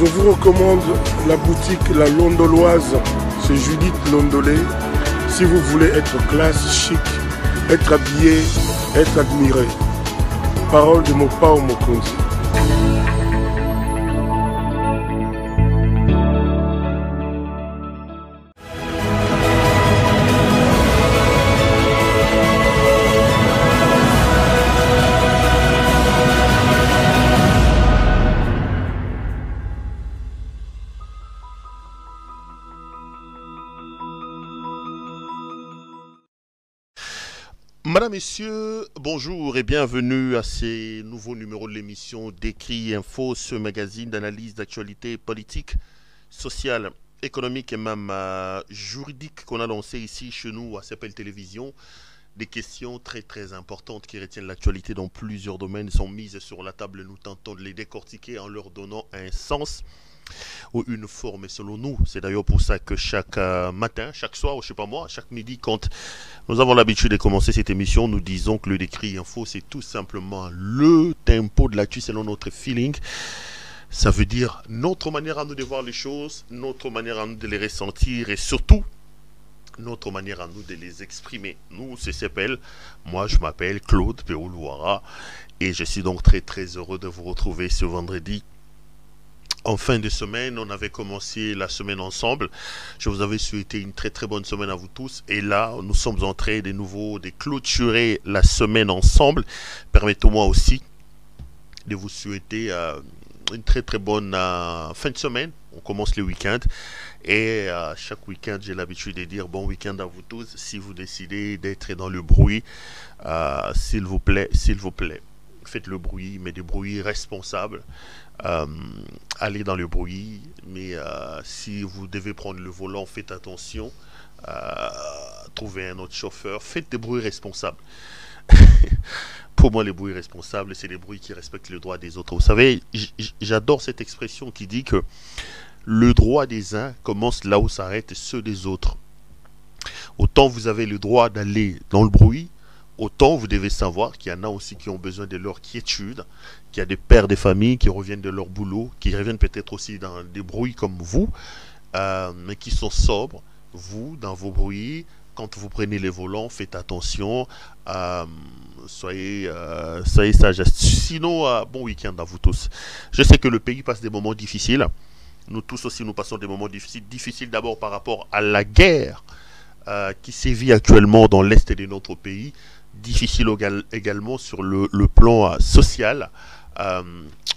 Je vous recommande la boutique La Londoloise, c'est Judith Londolé. Si vous voulez être classe, chic, être habillé, être admiré. Parole de Mopao Mokonzi. Madame, Messieurs, bonjour et bienvenue à ces nouveaux numéros de l'émission Décrit Info, ce magazine d'analyse d'actualité politique, sociale, économique et même juridique qu'on a lancé ici chez nous à CPL Télévision. Des questions très importantes qui retiennent l'actualité dans plusieurs domaines sont mises sur la table. Nous tentons de les décortiquer en leur donnant un sens ou une forme selon nous. C'est d'ailleurs pour ça que chaque matin, chaque soir, ou je sais pas moi, chaque midi, quand nous avons l'habitude de commencer cette émission, nous disons que le Décrit Info, c'est tout simplement le tempo de l'actu selon notre feeling. Ça veut dire notre manière à nous de voir les choses, notre manière à nous de les ressentir et surtout notre manière à nous de les exprimer. Nous, c'est CPL. Moi, je m'appelle Claude Péoulouara et je suis donc très heureux de vous retrouver ce vendredi. En fin de semaine, on avait commencé la semaine ensemble. Je vous avais souhaité une très bonne semaine à vous tous. Et là, nous sommes en train de nouveau de clôturer la semaine ensemble. Permettez-moi aussi de vous souhaiter une très bonne fin de semaine. On commence le week-end. Et chaque week-end, j'ai l'habitude de dire bon week-end à vous tous. Si vous décidez d'être dans le bruit, s'il vous plaît, faites le bruit, mais des bruits responsables. Allez dans le bruit, mais si vous devez prendre le volant, faites attention. Trouvez un autre chauffeur. Faites des bruits responsables. Pour moi, les bruits responsables, c'est les bruits qui respectent le droit des autres. Vous savez, j'adore cette expression qui dit que le droit des uns commence là où s'arrêtent ceux des autres. Autant vous avez le droit d'aller dans le bruit, autant vous devez savoir qu'il y en a aussi qui ont besoin de leur quiétude, qu'il y a des pères de famille qui reviennent de leur boulot, qui reviennent peut-être aussi dans des bruits comme vous, mais qui sont sobres. Vous, dans vos bruits, quand vous prenez les volants, faites attention, soyez sages. Sinon, bon week-end à vous tous. Je sais que le pays passe des moments difficiles. Nous tous aussi, nous passons des moments difficiles. Difficiles d'abord par rapport à la guerre qui sévit actuellement dans l'est de notre pays. Difficile également sur le plan social,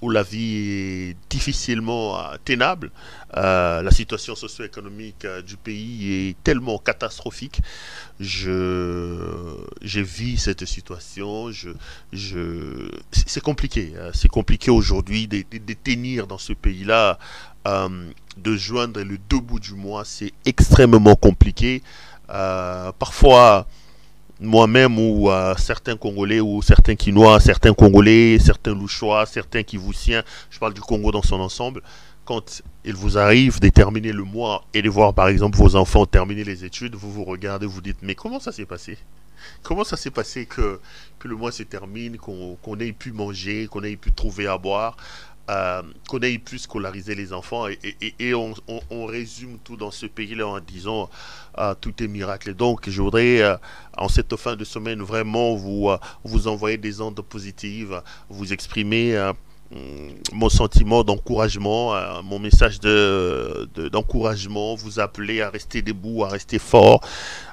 où la vie est difficilement tenable. La situation socio-économique du pays est tellement catastrophique. Je vis cette situation. C'est compliqué. C'est compliqué aujourd'hui de tenir dans ce pays-là. De joindre le deux bouts du mois, c'est extrêmement compliqué. Parfois, moi-même ou certains Congolais ou certains Quinois, certains Congolais, certains Louchois, certains Kivussiens, je parle du Congo dans son ensemble, quand il vous arrive de terminer le mois et de voir par exemple vos enfants terminer les études, vous vous regardez, vous dites mais comment ça s'est passé? Comment ça s'est passé que le mois se termine, qu'on ait pu manger, qu'on ait pu trouver à boire, qu'on ait pu scolariser les enfants et on résume tout dans ce pays-là en disant tout est miracle. Donc je voudrais en cette fin de semaine vraiment vous envoyer des ondes positives, vous exprimer mon sentiment d'encouragement, mon message d'encouragement, vous appeler à rester debout, à rester fort,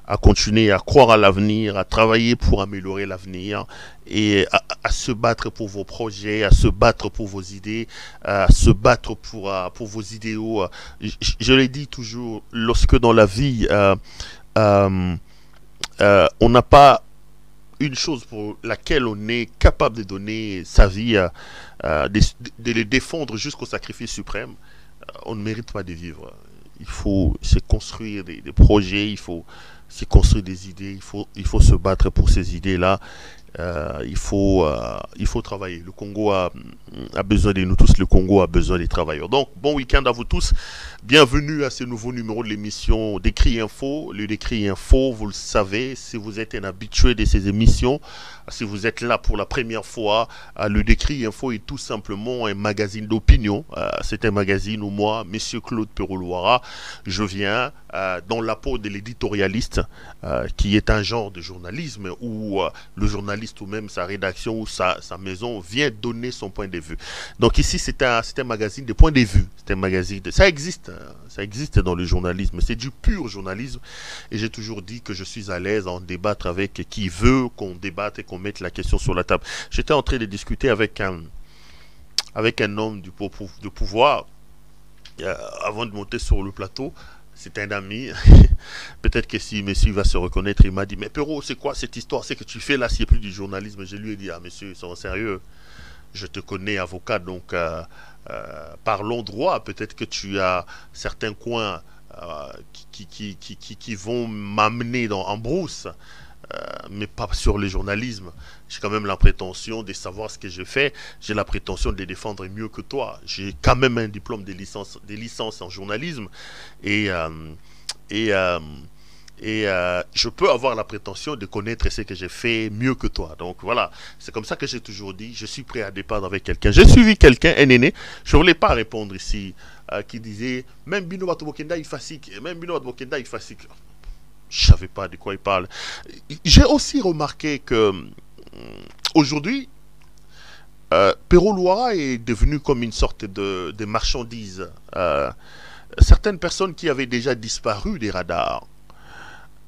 à continuer à croire à l'avenir, à travailler pour améliorer l'avenir et à se battre pour vos projets, à se battre pour vos idées, à se battre pour vos idéaux. Je l'ai dit toujours, lorsque dans la vie, on n'a pas une chose pour laquelle on est capable de donner sa vie, de les défendre jusqu'au sacrifice suprême, on ne mérite pas de vivre. Il faut se construire des projets, il faut se construire des idées, il faut se battre pour ces idées-là. Il faut travailler. Le Congo a besoin de nous tous, le Congo a besoin des travailleurs. Donc, bon week-end à vous tous. Bienvenue à ce nouveau numéro de l'émission Décrit Info. Le Décrit Info, vous le savez, si vous êtes un habitué de ces émissions, si vous êtes là pour la première fois, le Décrit Info est tout simplement un magazine d'opinion. C'est un magazine où moi, Monsieur Claude Peroulouara, je viens dans la peau de l'éditorialiste, qui est un genre de journalisme où le journaliste ou même sa rédaction ou sa maison vient donner son point de vue. Donc ici, c'est un magazine de points de vue. C'est un magazine ça existe dans le journalisme. C'est du pur journalisme. Et j'ai toujours dit que je suis à l'aise à en débattre avec qui veut qu'on débatte et qu'on mette la question sur la table. J'étais en train de discuter avec un homme de pouvoir avant de monter sur le plateau. C'est un ami. Peut-être que si monsieur va se reconnaître, il m'a dit, mais Perrault, c'est quoi cette histoire? C'est que tu fais là, c'est plus du journalisme. Je lui ai dit, ah monsieur, sois sérieux. Je te connais avocat, donc parlons droit. Peut-être que tu as certains coins qui vont m'amener en brousse, mais pas sur le journalisme. J'ai quand même la prétention de savoir ce que je fais. J'ai la prétention de les défendre mieux que toi. J'ai quand même un diplôme de licence en journalisme et je peux avoir la prétention de connaître ce que j'ai fait mieux que toi. Donc voilà, c'est comme ça que j'ai toujours dit, je suis prêt à débattre avec quelqu'un. J'ai suivi quelqu'un, un aîné, je ne voulais pas répondre ici, qui disait, même Bino Batobokenda il fasique, même Bino Batobokenda il fasique. Je ne savais pas de quoi il parle. J'ai aussi remarqué que aujourd'hui, Peroulouara est devenu comme une sorte de marchandise. Certaines personnes qui avaient déjà disparu des radars,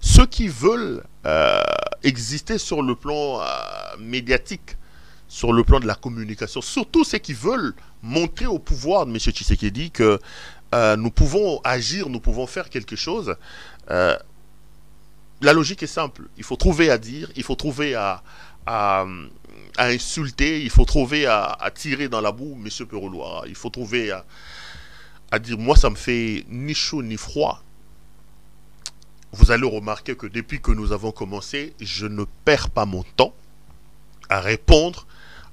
ceux qui veulent exister sur le plan médiatique, sur le plan de la communication, surtout ceux qui veulent montrer au pouvoir de M. Tshisekedi que nous pouvons agir, nous pouvons faire quelque chose. La logique est simple. Il faut trouver à dire, il faut trouver à insulter, il faut trouver à tirer dans la boue M. Peroulouara. Il faut trouver à dire, moi ça me fait ni chaud ni froid. Vous allez remarquer que depuis que nous avons commencé, je ne perds pas mon temps à répondre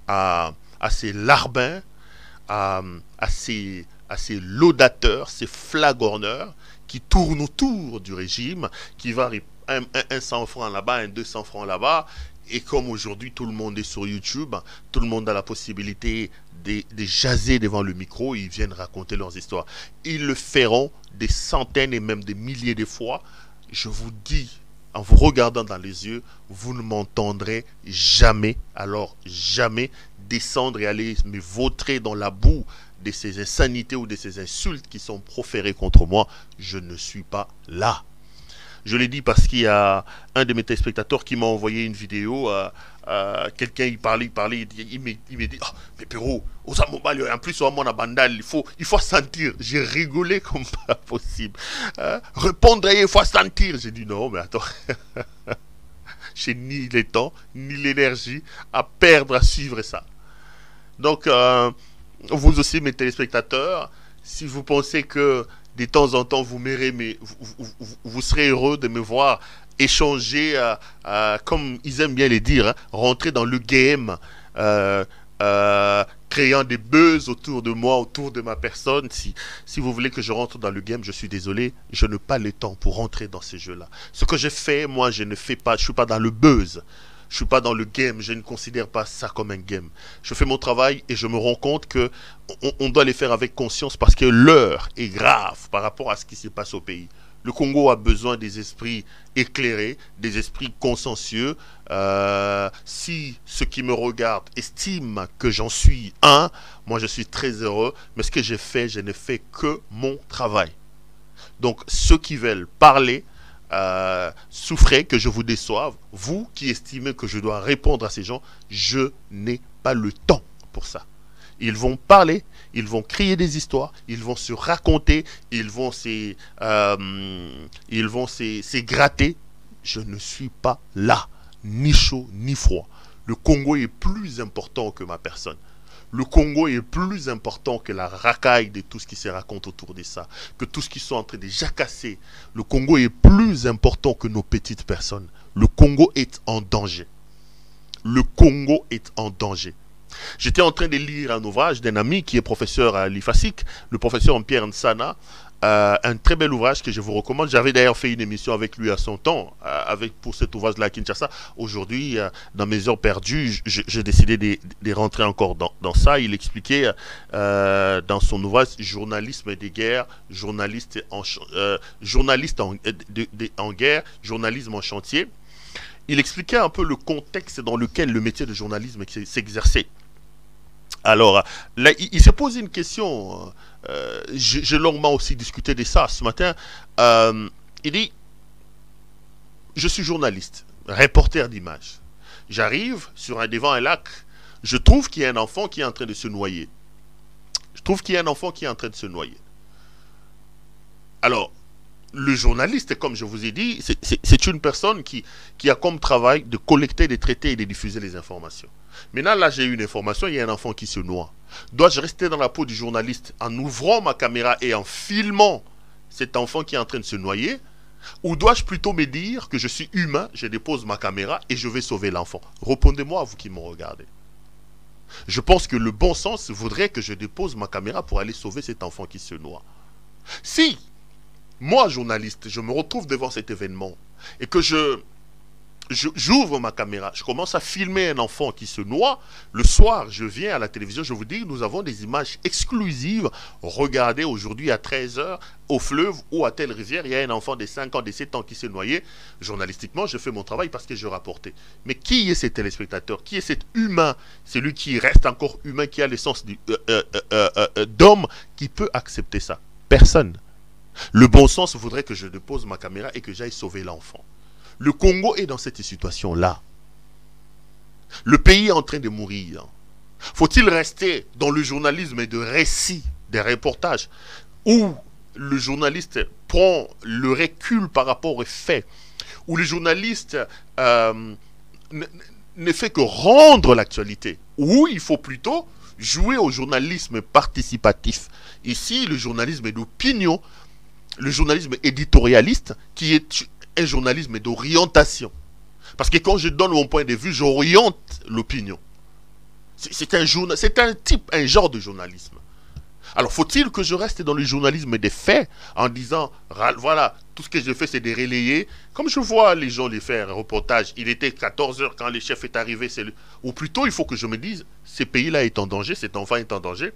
à ces larbins, à ces laudateurs, ces flagorneurs qui tournent autour du régime, qui va un 100 francs là-bas, un 200 francs là-bas. Et comme aujourd'hui tout le monde est sur YouTube, tout le monde a la possibilité de jaser devant le micro, ils viennent raconter leurs histoires. Ils le feront des centaines et même des milliers de fois. Je vous dis, en vous regardant dans les yeux, vous ne m'entendrez jamais, alors jamais, descendre et aller me vautrer dans la boue de ces insanités ou de ces insultes qui sont proférées contre moi. Je ne suis pas là. Je l'ai dit parce qu'il y a un de mes téléspectateurs qui m'a envoyé une vidéo. Quelqu'un il parlait, il me dit, oh, mais Perrault, en plus on a bandal, il faut sentir. J'ai rigolé comme pas possible. Répondre, il faut sentir. J'ai dit non, mais attends. J'ai ni le temps, ni l'énergie à perdre à suivre ça. Donc, vous aussi, mes téléspectateurs, si vous pensez que de temps en temps, vous serez heureux de me voir échanger, comme ils aiment bien le dire, hein, rentrer dans le game, créant des buzz autour de moi, autour de ma personne. Si vous voulez que je rentre dans le game, je suis désolé, je n'ai pas le temps pour rentrer dans ces jeux-là. Ce que je fais, moi, je ne fais pas, je ne suis pas dans le buzz. Je ne suis pas dans le game, je ne considère pas ça comme un game. Je fais mon travail et je me rends compte que on doit les faire avec conscience parce que l'heure est grave par rapport à ce qui se passe au pays. Le Congo a besoin des esprits éclairés, des esprits consciencieux. Si ceux qui me regardent estiment que j'en suis un, moi je suis très heureux. Mais ce que j'ai fait, je ne fais que mon travail. Donc ceux qui veulent parler, souffrez que je vous déçoive. Vous qui estimez que je dois répondre à ces gens, je n'ai pas le temps pour ça. Ils vont parler, ils vont crier des histoires, ils vont se raconter, ils vont se gratter. Je ne suis pas là, ni chaud ni froid. Le Congo est plus important que ma personne. Le Congo est plus important que la racaille de tout ce qui se raconte autour de ça, que tout ce qui sont en train de jacasser. Le Congo est plus important que nos petites personnes. Le Congo est en danger. Le Congo est en danger. J'étais en train de lire un ouvrage d'un ami qui est professeur à l'IFASIC, le professeur Pierre Nsana, un très bel ouvrage que je vous recommande. J'avais d'ailleurs fait une émission avec lui à son temps, pour cet ouvrage-là à Kinshasa. Aujourd'hui, dans mes heures perdues, j'ai décidé de rentrer encore dans ça. Il expliquait dans son ouvrage Journalisme des guerres, journaliste en guerre, journalisme en chantier. Il expliquait un peu le contexte dans lequel le métier de journalisme s'exerçait. Alors, là, il s'est posé une question. J'ai longuement aussi discuté de ça ce matin. Il dit, je suis journaliste, reporter d'images. J'arrive devant un lac, je trouve qu'il y a un enfant qui est en train de se noyer. Alors, le journaliste, comme je vous ai dit, c'est une personne qui a comme travail de collecter, de traiter et de diffuser les informations. Maintenant, là, j'ai une information, il y a un enfant qui se noie. Dois-je rester dans la peau du journaliste en ouvrant ma caméra et en filmant cet enfant qui est en train de se noyer? Ou dois-je plutôt me dire que je suis humain, je dépose ma caméra et je vais sauver l'enfant? Répondez-moi, vous qui me regardez. Je pense que le bon sens voudrait que je dépose ma caméra pour aller sauver cet enfant qui se noie. Si moi, journaliste, je me retrouve devant cet événement et que j'ouvre ma caméra, je commence à filmer un enfant qui se noie, le soir, je viens à la télévision, je vous dis, nous avons des images exclusives. Regardez, aujourd'hui à 13 h, au fleuve ou à telle rivière, il y a un enfant de 5 ans, de 7 ans qui s'est noyé. Journalistiquement, je fais mon travail parce que je rapportais. Mais qui est ce téléspectateur? Qui est cet humain? Celui qui reste encore humain, qui a l'essence d'homme, qui peut accepter ça? Personne. Le bon sens voudrait que je dépose ma caméra et que j'aille sauver l'enfant. Le Congo est dans cette situation-là. Le pays est en train de mourir. Faut-il rester dans le journalisme de récit, des reportages, où le journaliste prend le recul par rapport aux faits, où le journaliste ne fait que rendre l'actualité, où il faut plutôt jouer au journalisme participatif. Ici, le journalisme d'opinion, le journalisme éditorialiste, qui est un journalisme d'orientation. Parce que quand je donne mon point de vue, j'oriente l'opinion. C'est un genre de journalisme. Alors, faut-il que je reste dans le journalisme des faits en disant, voilà, tout ce que je fais, c'est de relayer. Comme je vois les gens les faire, un reportage, il était 14 h quand le chef est arrivé. Ou plutôt, il faut que je me dise, ce pays-là est en danger, cet enfant est en danger.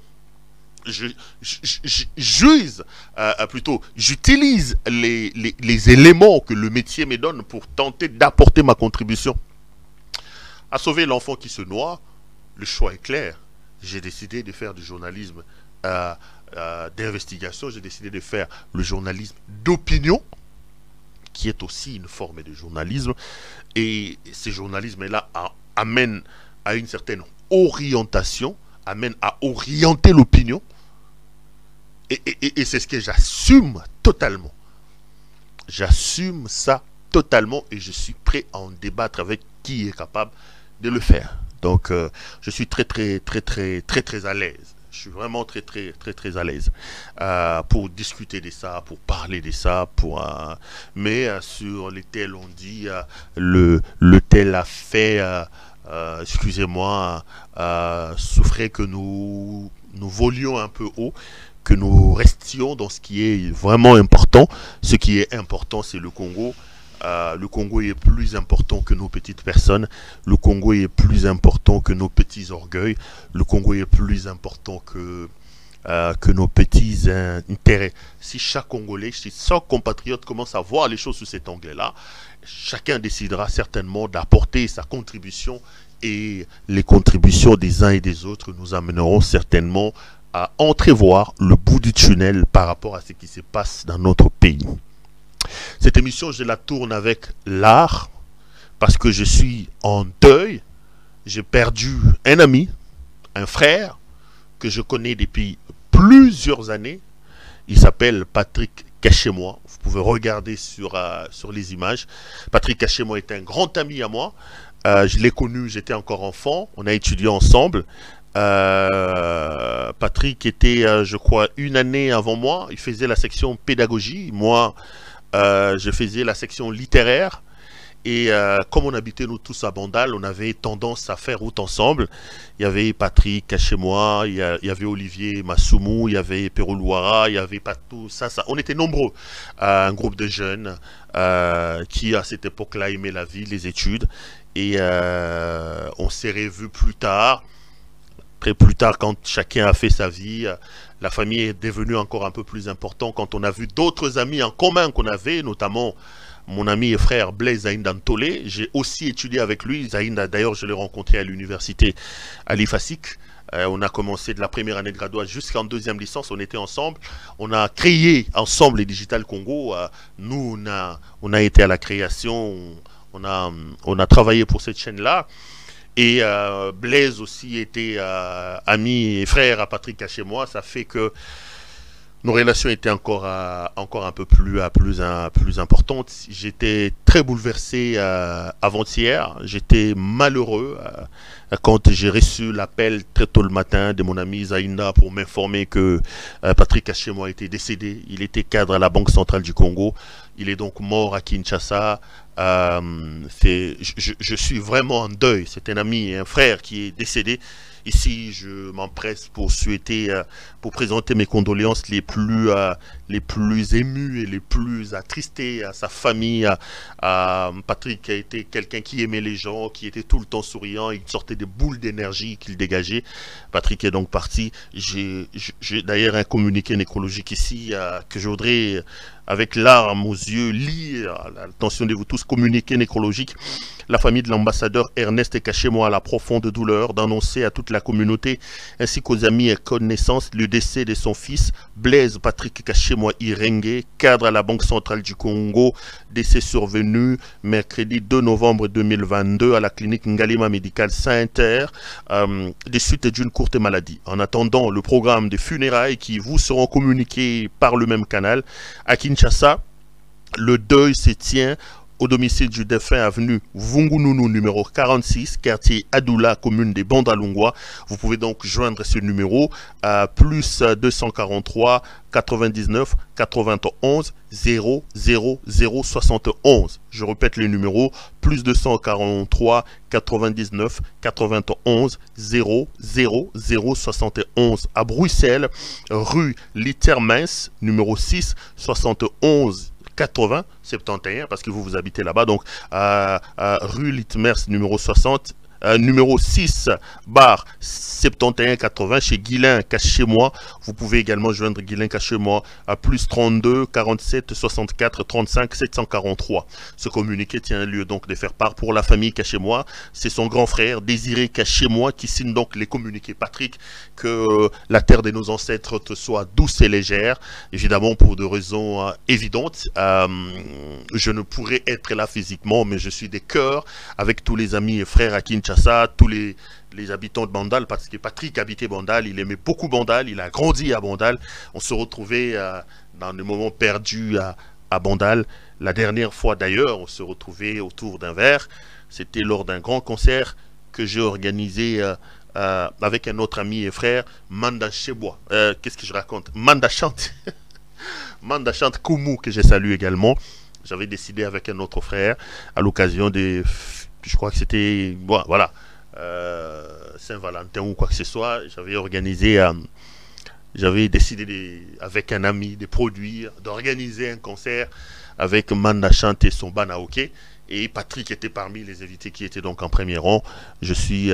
J'utilise les éléments que le métier me donne pour tenter d'apporter ma contribution à sauver l'enfant qui se noie. Le choix est clair. J'ai décidé de faire du journalisme d'investigation, j'ai décidé de faire le journalisme d'opinion, qui est aussi une forme de journalisme, et ce journalisme-là amène à une certaine orientation, amène à orienter l'opinion. Et c'est ce que j'assume totalement. J'assume ça totalement et je suis prêt à en débattre avec qui est capable de le faire. Donc, je suis très à l'aise. Je suis vraiment très à l'aise pour discuter de ça, pour parler de ça, mais sur lesquels on dit le tel a fait, excusez-moi, souffrait que nous volions un peu haut, que nous restions dans ce qui est vraiment important. Ce qui est important, c'est le Congo. Le Congo est plus important que nos petites personnes. Le Congo est plus important que nos petits orgueils. Le Congo est plus important que nos petits intérêts. Si chaque Congolais, si chaque compatriote commence à voir les choses sous cet angle-là, chacun décidera certainement d'apporter sa contribution, et les contributions des uns et des autres nous amèneront certainement à entrevoir le bout du tunnel par rapport à ce qui se passe dans notre pays. Cette émission, je la tourne avec l'art parce que je suis en deuil. J'ai perdu un ami, un frère que je connais depuis plusieurs années. Il s'appelle Patrick Cachez-moi. Vous pouvez regarder sur les images. Patrick Cachez-moi est un grand ami à moi. Je l'ai connu, j'étais encore enfant. On a étudié ensemble. Patrick était, je crois, une année avant moi. Il faisait la section pédagogie. Moi, je faisais la section littéraire. Et comme on habitait nous tous à Bandal, on avait tendance à faire route ensemble. Il y avait Patrick chez moi, il y avait Olivier Massoumou, il y avait Perou Louara, il y avait Patou, ça. On était nombreux. Un groupe de jeunes qui, à cette époque-là, aimaient la vie, les études. Et on s'est revus plus tard. Après, plus tard, quand chacun a fait sa vie, la famille est devenue encore un peu plus importante quand on a vu d'autres amis en commun qu'on avait, notamment mon ami et frère Blaise Zaïnda Ntolé. J'ai aussi étudié avec lui. Zaïnda, d'ailleurs, je l'ai rencontré à l'université Ali Fassik. On a commencé de la première année de graduat jusqu'en deuxième licence, on était ensemble. On a créé ensemble les Digital Congo. Nous, on a été à la création, on a travaillé pour cette chaîne-là. Et Blaise aussi était ami et frère à Patrick Cachez-moi. Ça fait que nos relations étaient encore un peu plus importantes. J'étais très bouleversé avant-hier. J'étais malheureux quand j'ai reçu l'appel très tôt le matin de mon ami Zaïnda pour m'informer que Patrick Cachez-moi était décédé. Il était cadre à la Banque centrale du Congo. Il est donc mort à Kinshasa. Je suis vraiment en deuil. C'est un ami et un frère qui est décédé. Ici, je m'empresse pour souhaiter, pour présenter mes condoléances les plus émues et les plus attristées à sa famille, à Patrick, qui a été quelqu'un qui aimait les gens, qui était tout le temps souriant, il sortait des boules d'énergie qu'il dégageait. Patrick est donc parti. J'ai d'ailleurs un communiqué nécrologique ici que je voudrais, avec larmes aux yeux, lire. Attention de vous tous, communiqué nécrologique. La famille de l'ambassadeur Ernest Cachez-moi a la profonde douleur d'annoncer à toute la communauté ainsi qu'aux amis et connaissances le décès de son fils Blaise Patrick Cachez-moi Irengue, cadre à la Banque centrale du Congo, décès survenu mercredi 2 novembre 2022 à la clinique Ngalima Médicale Saint-Inter des suites d'une courte maladie. En attendant le programme des funérailles qui vous seront communiqués par le même canal à Kinshasa, le deuil se tient au domicile du défunt avenue Vungununu numéro 46, quartier Adoula, commune des Bandalungwa. Vous pouvez donc joindre ce numéro à plus 243 99 91 000 71. Je répète le numéro, plus 243 99 91 000 71 à Bruxelles, rue Littermens, numéro 6, 71 80 71 parce que vous habitez là-bas, donc rue Litmers numéro 60 numéro 6 bar 71 80 chez Guilain Cachez-moi. Vous pouvez également joindre Guilain Cachez-moi à plus 32 47 64 35 743. Ce communiqué tient lieu donc de faire part pour la famille Cachez-moi. C'est son grand frère Désiré Cachez-moi qui signe donc les communiqués. Patrick, que la terre de nos ancêtres te soit douce et légère. Évidemment, pour de raisons évidentes, je ne pourrais être là physiquement, mais je suis des cœurs avec tous les amis et frères à Kinshasa, tous les habitants de Bandal, parce que Patrick habitait Bandal, il aimait beaucoup Bandal, il a grandi à Bandal. On se retrouvait dans des moments perdus à Bandal. La dernière fois d'ailleurs, on se retrouvait autour d'un verre. C'était lors d'un grand concert que j'ai organisé avec un autre ami et frère, Manda Chebois. Qu'est-ce que je raconte? Manda Chante. Manda Chante Koumou, que je salue également. J'avais décidé avec un autre frère, à l'occasion des... Je crois que c'était... Voilà. Saint-Valentin ou quoi que ce soit. J'avais organisé... j'avais décidé avec un ami de produire, d'organiser un concert avec Manda Chante et son Banaoke. Et Patrick était parmi les invités qui étaient donc en premier rang. Je suis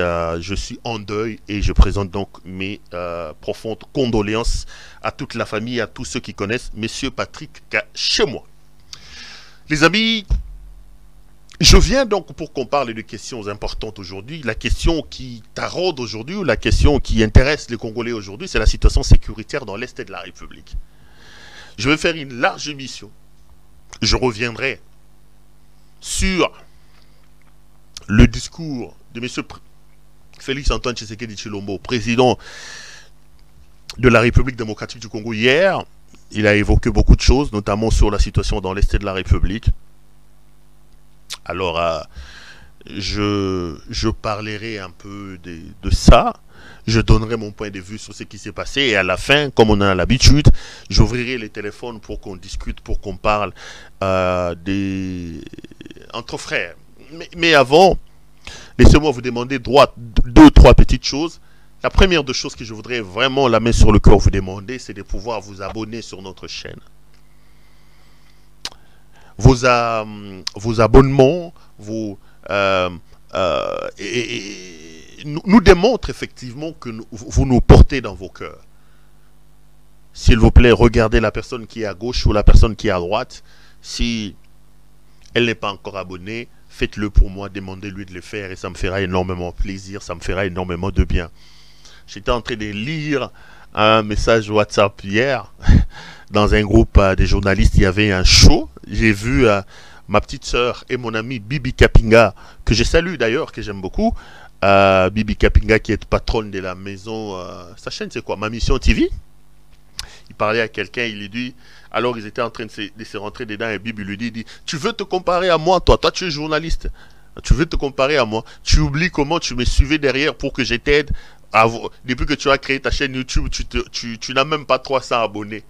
en deuil et je présente donc mes profondes condoléances à toute la famille, à tous ceux qui connaissent Monsieur Patrick Cachez-moi. Les amis, je viens donc pour qu'on parle de questions importantes aujourd'hui. La question qui taraude aujourd'hui, ou la question qui intéresse les Congolais aujourd'hui, c'est la situation sécuritaire dans l'Est de la République. Je vais faire une large émission. Je reviendrai sur le discours de M. Félix Antoine Tshisekedi Tshilombo, président de la République démocratique du Congo hier. Il a évoqué beaucoup de choses, notamment sur la situation dans l'Est de la République. Alors, je parlerai un peu de ça. Je donnerai mon point de vue sur ce qui s'est passé. Et à la fin, comme on a l'habitude, j'ouvrirai les téléphones pour qu'on discute, pour qu'on parle entre frères. Mais avant, laissez-moi vous demander deux, trois petites choses. La première des choses que je voudrais vraiment la main sur le cœur vous demander, c'est de pouvoir vous abonner sur notre chaîne. Vos abonnements, nous démontrent effectivement que vous nous portez dans vos cœurs. S'il vous plaît, regardez la personne qui est à gauche ou la personne qui est à droite. Si elle n'est pas encore abonnée, faites-le pour moi, demandez-lui de le faire et ça me fera énormément plaisir, ça me fera énormément de bien. J'étais en train de lire un message WhatsApp hier. Dans un groupe des journalistes, il y avait un show. J'ai vu ma petite sœur et mon ami Bibi Kapinga, que je salue d'ailleurs, que j'aime beaucoup. Bibi Kapinga qui est patronne de la maison... sa chaîne c'est quoi? Ma Mission TV. Il parlait à quelqu'un, il lui dit... Alors ils étaient en train de se rentrer dedans et Bibi lui dit, tu veux te comparer à moi, toi tu es journaliste. Tu veux te comparer à moi. Tu oublies comment tu me suivais derrière pour que je t'aide. Depuis que tu as créé ta chaîne YouTube, tu n'as même pas 300 abonnés.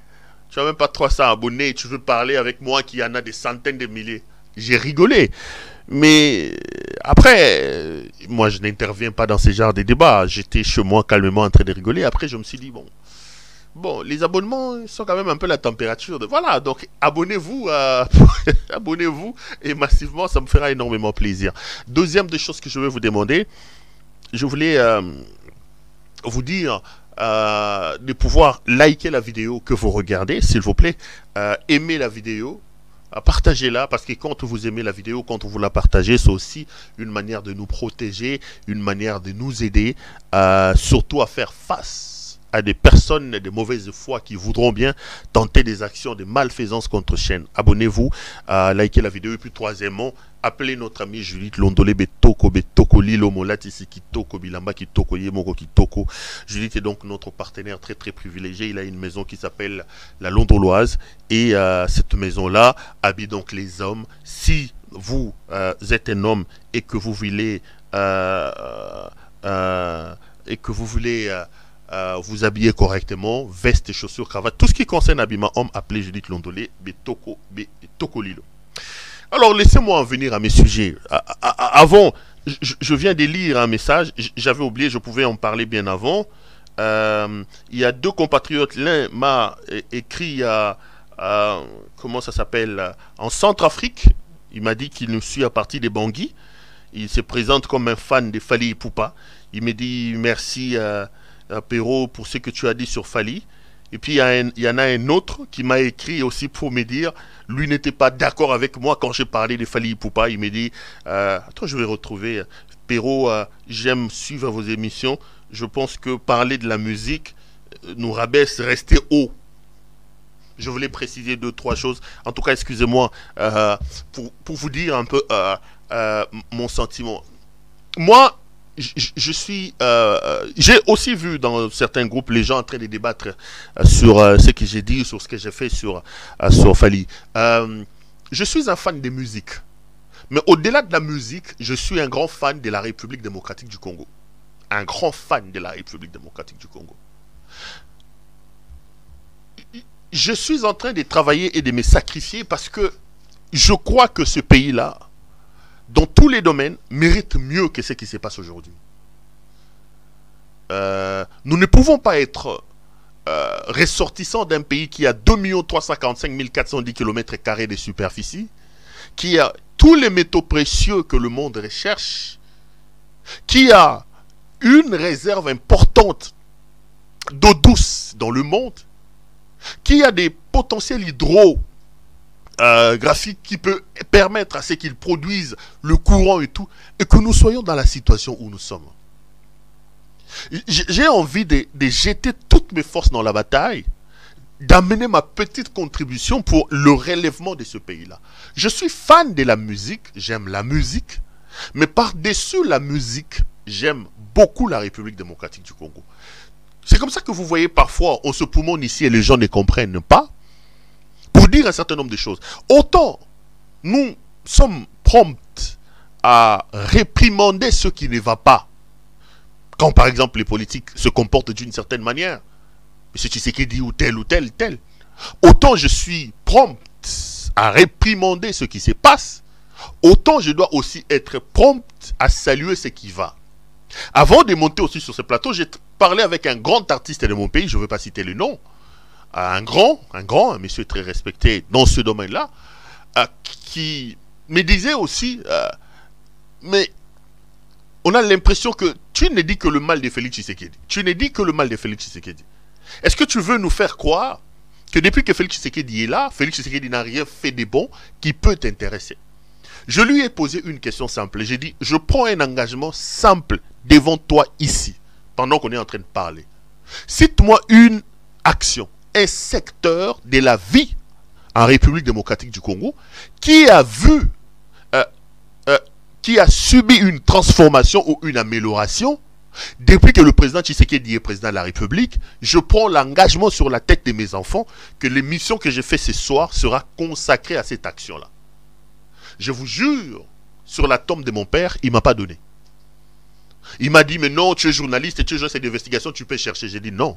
Tu n'as même pas 300 abonnés et tu veux parler avec moi qui en a des centaines de milliers. J'ai rigolé. Mais après, moi je n'interviens pas dans ce genre de débats. J'étais chez moi calmement en train de rigoler. Après je me suis dit, bon, les abonnements sont quand même un peu la température. Voilà, donc abonnez-vous, abonnez-vous et massivement, ça me fera énormément plaisir. Deuxième des choses que je vais vous demander, je voulais vous dire de pouvoir liker la vidéo que vous regardez, s'il vous plaît, aimer la vidéo, partagez-la, parce que quand vous aimez la vidéo, quand vous la partagez, c'est aussi une manière de nous protéger, une manière de nous aider, surtout à faire face à des personnes de mauvaise foi qui voudront bien tenter des actions de malfaisance contre chaîne. Abonnez-vous, likez la vidéo et puis troisièmement, appelez notre ami Judith Londolé Betoko Lilo Molati Kitoko Bilamba Kitoko Yemoko Kitoko. Judith est donc notre partenaire très très privilégié. Il a une maison qui s'appelle la Londoloise et cette maison-là habite donc les hommes. Si vous êtes un homme et que vous voulez vous habiller correctement, veste, chaussures, cravate, tout ce qui concerne l'habillement homme, appelez Judith Londolé Betoko Lilo. Alors, laissez-moi en venir à mes sujets. Avant, je viens de lire un message. J'avais oublié, je pouvais en parler bien avant. Il y a deux compatriotes. L'un m'a écrit comment ça s'appelle, en Centrafrique. Il m'a dit qu'il nous suit à partir des Bangui. Il se présente comme un fan de Fally Ipupa. Il me dit merci Perrault pour ce que tu as dit sur Fally. Et puis il y en a un autre qui m'a écrit aussi pour me dire, lui n'était pas d'accord avec moi quand j'ai parlé de Fally Ipupa. Il me dit, attends, je vais retrouver Perrault, j'aime suivre vos émissions. Je pense que parler de la musique nous rabaisse, rester haut. Je voulais préciser deux, trois choses. En tout cas, excusez-moi pour vous dire un peu mon sentiment. Moi, je suis... j'ai aussi vu dans certains groupes les gens en train de débattre sur ce que j'ai dit, sur ce que j'ai fait sur Fally. Je suis un fan de musique. Mais au-delà de la musique, je suis un grand fan de la République démocratique du Congo. Un grand fan de la République démocratique du Congo. Je suis en train de travailler et de me sacrifier parce que je crois que ce pays-là, dans tous les domaines, mérite mieux que ce qui se passe aujourd'hui. Nous ne pouvons pas être ressortissants d'un pays qui a 2 345 410 km² de superficie, qui a tous les métaux précieux que le monde recherche, qui a une réserve importante d'eau douce dans le monde, qui a des potentiels graphique qui peut permettre à ce qu'ils produisent le courant et tout, et que nous soyons dans la situation où nous sommes. J'ai envie de jeter toutes mes forces dans la bataille, d'amener ma petite contribution pour le relèvement de ce pays-là. Je suis fan de la musique, j'aime la musique, mais par-dessus la musique, j'aime beaucoup la République démocratique du Congo. C'est comme ça que vous voyez parfois, on se poumonne ici et les gens ne comprennent pas, pour dire un certain nombre de choses. Autant nous sommes prompts à réprimander ce qui ne va pas. Quand par exemple les politiques se comportent d'une certaine manière. M. Tshisekedi ou tel. Autant je suis prompt à réprimander ce qui se passe. autant je dois aussi être prompt à saluer ce qui va. Avant de monter aussi sur ce plateau, j'ai parlé avec un grand artiste de mon pays, je ne veux pas citer le nom, un monsieur très respecté dans ce domaine-là, qui me disait aussi, mais on a l'impression que tu ne dis que le mal de Félix Tshisekedi. Tu ne dis que le mal de Félix Tshisekedi. Est-ce que tu veux nous faire croire que depuis que Félix Tshisekedi est là, Félix Tshisekedi n'a rien fait de bon qui peut t'intéresser? Je lui ai posé une question simple. J'ai dit, je prends un engagement simple devant toi ici, pendant qu'on est en train de parler. Cite-moi une action, un secteur de la vie en République démocratique du Congo qui a vu, qui a subi une transformation ou une amélioration depuis que le président Tshisekedi est président de la République. Je prends l'engagement sur la tête de mes enfants que l'émission que j'ai faite ce soir sera consacrée à cette action-là. Je vous jure, sur la tombe de mon père, il ne m'a pas donné. Il m'a dit, mais non, tu es journaliste et tu es journaliste d'investigation, tu peux chercher. J'ai dit non.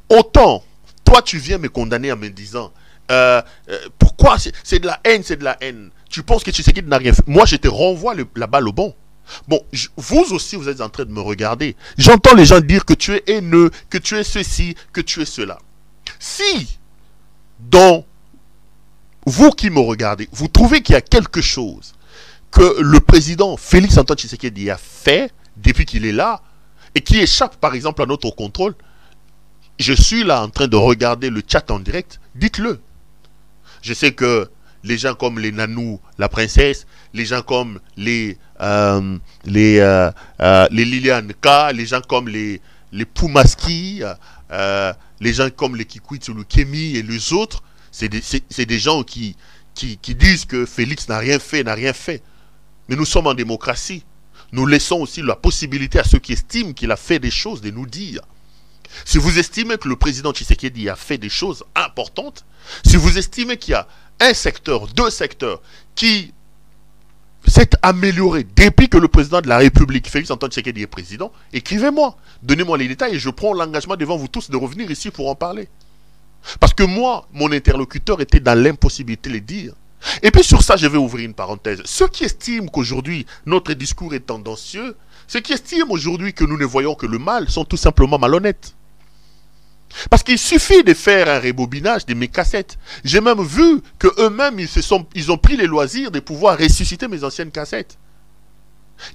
Autant, toi tu viens me condamner en me disant, pourquoi c'est de la haine, c'est de la haine. Tu penses que Tshisekedi n'a rien fait. Moi, je te renvoie la balle au bon. Bon, vous aussi, vous êtes en train de me regarder. J'entends les gens dire que tu es haineux, que tu es ceci, que tu es cela. Si, dans vous qui me regardez, vous trouvez qu'il y a quelque chose que le président Félix Antoine Tshisekedi a fait depuis qu'il est là et qui échappe par exemple à notre contrôle, je suis là en train de regarder le chat en direct, dites-le. Je sais que les gens comme les Nanou, la princesse, les gens comme les Liliane K, les gens comme les Poumaski, les gens comme les Kikwitulu Kemi et les autres, c'est des gens qui disent que Félix n'a rien fait, Mais nous sommes en démocratie. Nous laissons aussi la possibilité à ceux qui estiment qu'il a fait des choses de nous dire. Si vous estimez que le président Tshisekedi a fait des choses importantes, si vous estimez qu'il y a un secteur, deux secteurs qui s'est amélioré depuis que le président de la République, Félix Antoine Tshisekedi, est président, écrivez-moi, donnez-moi les détails et je prends l'engagement devant vous tous de revenir ici pour en parler. Parce que moi, mon interlocuteur était dans l'impossibilité de le dire. Et puis sur ça, je vais ouvrir une parenthèse. Ceux qui estiment qu'aujourd'hui notre discours est tendancieux, ceux qui estiment aujourd'hui que nous ne voyons que le mal, sont tout simplement malhonnêtes. Parce qu'il suffit de faire un rebobinage de mes cassettes. J'ai même vu qu'eux-mêmes, ils ont pris les loisirs de pouvoir ressusciter mes anciennes cassettes.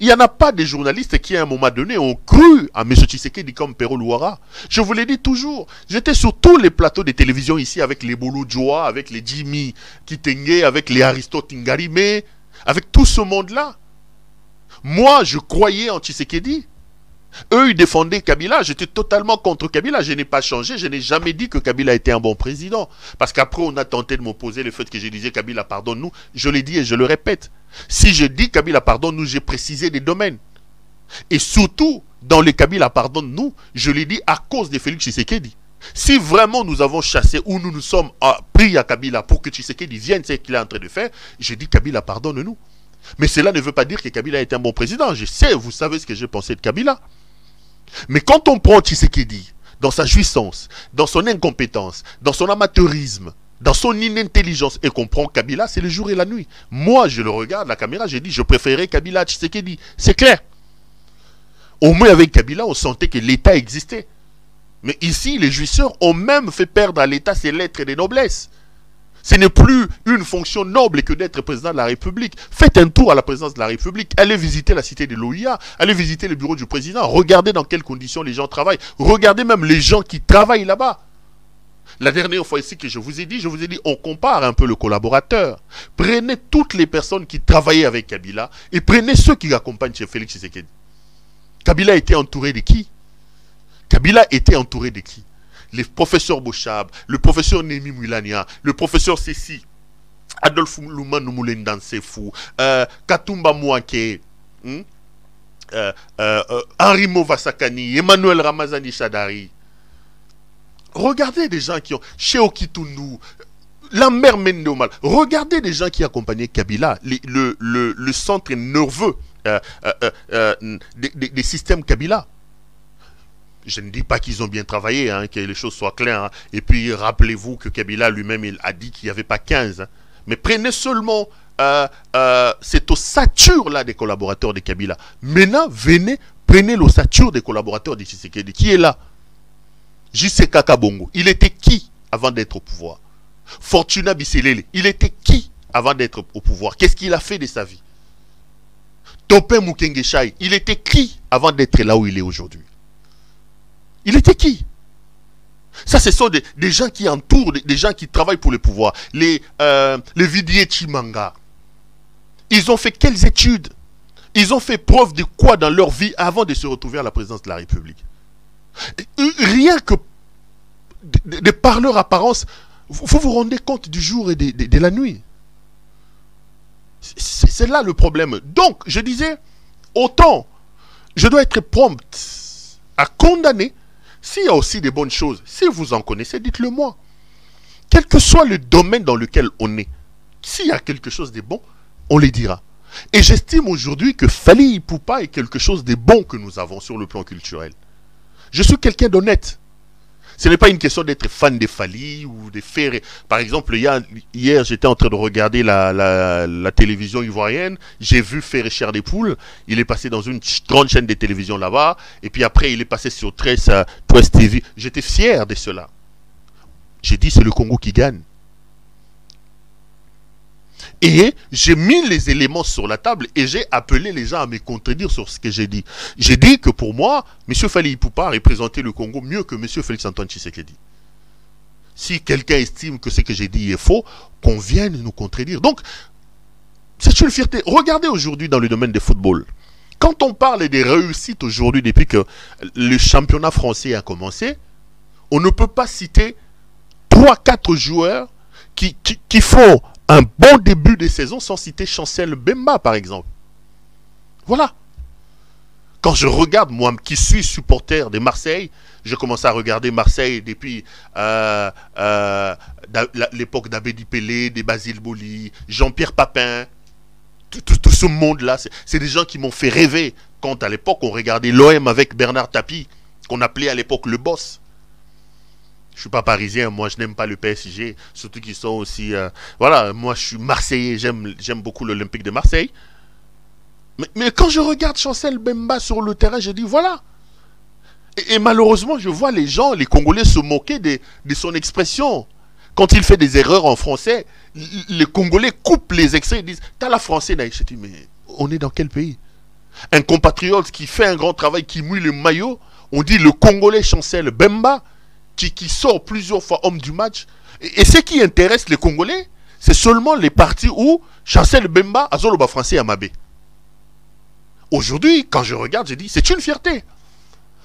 Il n'y en a pas des journalistes qui, à un moment donné, ont cru à M. Tshisekedi comme Pero Luara. Je vous l'ai dit toujours. J'étais sur tous les plateaux de télévision ici avec les Bolo Joa, avec les Jimmy Kitenge, avec les Aristote Ngarime, avec tout ce monde-là. Moi, je croyais en Tshisekedi. Eux, ils défendaient Kabila. J'étais totalement contre Kabila. Je n'ai pas changé. Je n'ai jamais dit que Kabila était un bon président. Parce qu'après, on a tenté de m'opposer le fait que je disais Kabila pardonne-nous. Je l'ai dit et je le répète. Si je dis Kabila pardonne-nous, j'ai précisé des domaines. Et surtout, dans les Kabila pardonne-nous, je l'ai dit à cause de Félix Tshisekedi. Si vraiment nous avons chassé ou nous nous sommes pris à Kabila pour que Tshisekedi vienne ce qu'il est en train de faire, j'ai dit Kabila pardonne-nous. Mais cela ne veut pas dire que Kabila est un bon président. Je sais, vous savez ce que j'ai pensé de Kabila. Mais quand on prend Tshisekedi dans sa jouissance, dans son incompétence, dans son amateurisme, dans son inintelligence et qu'on prend Kabila, c'est le jour et la nuit. Moi, je le regarde, la caméra, j'ai dit, je préférais Kabila à Tshisekedi. C'est clair. Au moins avec Kabila, on sentait que l'État existait. Mais ici, les jouisseurs ont même fait perdre à l'État ses lettres de noblesse. Ce n'est plus une fonction noble que d'être président de la République. Faites un tour à la présidence de la République. Allez visiter la cité de l'OIA. Allez visiter le bureau du président. Regardez dans quelles conditions les gens travaillent. Regardez même les gens qui travaillent là-bas. La dernière fois ici que je vous ai dit, on compare un peu le collaborateur. Prenez toutes les personnes qui travaillaient avec Kabila et prenez ceux qui accompagnent chez Félix Tshisekedi. Kabila était entouré de qui? Kabila était entouré de qui? Les professeurs Bochab, le professeur Némi Moulania, le professeur Céci, Adolphe Louman Noumoulenda Nsefou, Katumba Mouake, Henri Movasakani, Emmanuel Ramazani Chadari. Regardez des gens qui ont... Cheo Kitundu, Lambert Mendomal. Regardez des gens qui accompagnaient Kabila, le centre nerveux des systèmes Kabila. Je ne dis pas qu'ils ont bien travaillé, hein, que les choses soient claires. Hein. Et puis, rappelez-vous que Kabila lui-même, il a dit qu'il n'y avait pas 15. Hein. Mais prenez seulement c'est ossature là des collaborateurs de Kabila. Maintenant, venez, prenez l'ossature des collaborateurs de Tshisekedi. Qui est là? J.C. Kakabongo. Il était qui avant d'être au pouvoir? Fortuna Bisselele. Il était qui avant d'être au pouvoir? Qu'est-ce qu'il a fait de sa vie? Topin Mukenge Chai. Il était qui avant d'être là où il est aujourd'hui? Il était qui? Ça, ce sont des gens qui entourent, des gens qui travaillent pour le pouvoir. Les Vidier Chimanga. Ils ont fait quelles études? Ils ont fait preuve de quoi dans leur vie avant de se retrouver à la présidence de la République? Rien que de par leur apparence, vous vous rendez compte du jour et de la nuit. C'est là le problème. Donc, je disais, autant je dois être prompt à condamner. S'il y a aussi des bonnes choses, si vous en connaissez, dites-le moi. Quel que soit le domaine dans lequel on est, s'il y a quelque chose de bon, on le dira. Et j'estime aujourd'hui que Fally Ipupa est quelque chose de bon que nous avons sur le plan culturel. Je suis quelqu'un d'honnête. Ce n'est pas une question d'être fan de Fally ou de faire... Par exemple, hier j'étais en train de regarder la télévision ivoirienne. J'ai vu Faire Chair des Poules. Il est passé dans une grande chaîne de télévision là-bas. Et puis après, il est passé sur Trace TV. J'étais fier de cela. J'ai dit, c'est le Congo qui gagne. Et j'ai mis les éléments sur la table et j'ai appelé les gens à me contredire sur ce que j'ai dit. J'ai dit que pour moi, M. Fally Ipupa représentait le Congo mieux que M. Félix-Antoine Tshisekedi. Si quelqu'un estime que ce que j'ai dit est faux, qu'on vienne nous contredire. Donc, c'est une fierté. Regardez aujourd'hui dans le domaine du football. Quand on parle des réussites aujourd'hui depuis que le championnat français a commencé, on ne peut pas citer 3-4 joueurs qui font un bon début de saison sans citer Chancel Mbemba, par exemple. Voilà. Quand je regarde, moi qui suis supporter de Marseille, je commence à regarder Marseille depuis l'époque d'Abedi Pelé, de Basile Boli, Jean-Pierre Papin, tout ce monde-là. C'est des gens qui m'ont fait rêver. Quand à l'époque, on regardait l'OM avec Bernard Tapie, qu'on appelait à l'époque le boss. Je ne suis pas parisien, moi je n'aime pas le PSG, surtout qu'ils sont aussi... voilà, moi je suis marseillais, j'aime beaucoup l'Olympique de Marseille. Mais quand je regarde Chancel Mbemba sur le terrain, je dis voilà. Et malheureusement, je vois les gens, les Congolais se moquer de son expression. Quand il fait des erreurs en français, les Congolais coupent les extraits et disent « T'as la français ». Je dis « Mais on est dans quel pays ?» Un compatriote qui fait un grand travail, qui mouille le maillot, on dit le Congolais Chancel Mbemba, qui sort plusieurs fois homme du match. Et ce qui intéresse les Congolais, c'est seulement les parties où Chancel Mbemba a le français à Mabé. Aujourd'hui, quand je regarde, je dis, c'est une fierté.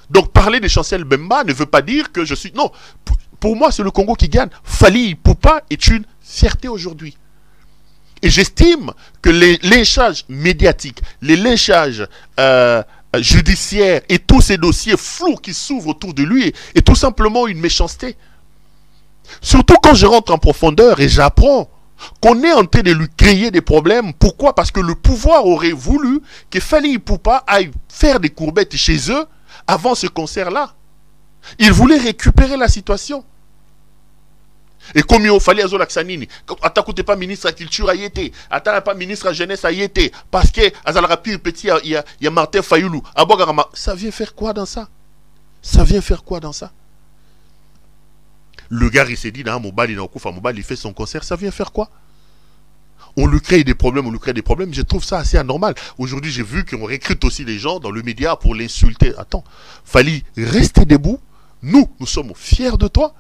Donc parler de Chancel Mbemba ne veut pas dire que je suis... Non, pour moi, c'est le Congo qui gagne. Fally Ipupa est une fierté aujourd'hui. Et j'estime que les lynchages médiatiques, les lynchages judiciaires et tous ces dossiers flous qui s'ouvrent autour de lui est tout simplement une méchanceté. Surtout quand je rentre en profondeur et j'apprends qu'on est en train de lui créer des problèmes. Pourquoi? Parce que le pouvoir aurait voulu que Fally Ipupa aille faire des courbettes chez eux avant ce concert-là. Il voulait récupérer la situation. Et comme il fallait Azola Ksanini, n'écoutez pas ministre de la Culture à Yété, n'écoutez pas ministre de la Jeunesse à Yété, parce que Azalara Pire Petit, il y a Martin Fayoulou, ça vient faire quoi dans ça? Ça vient faire quoi dans ça? Le gars, il s'est dit, il fait son concert, ça vient faire quoi? On lui crée des problèmes, je trouve ça assez anormal. Aujourd'hui, j'ai vu qu'on recrute aussi des gens dans le média pour l'insulter. Attends, Fally, restez debout, nous sommes fiers de toi,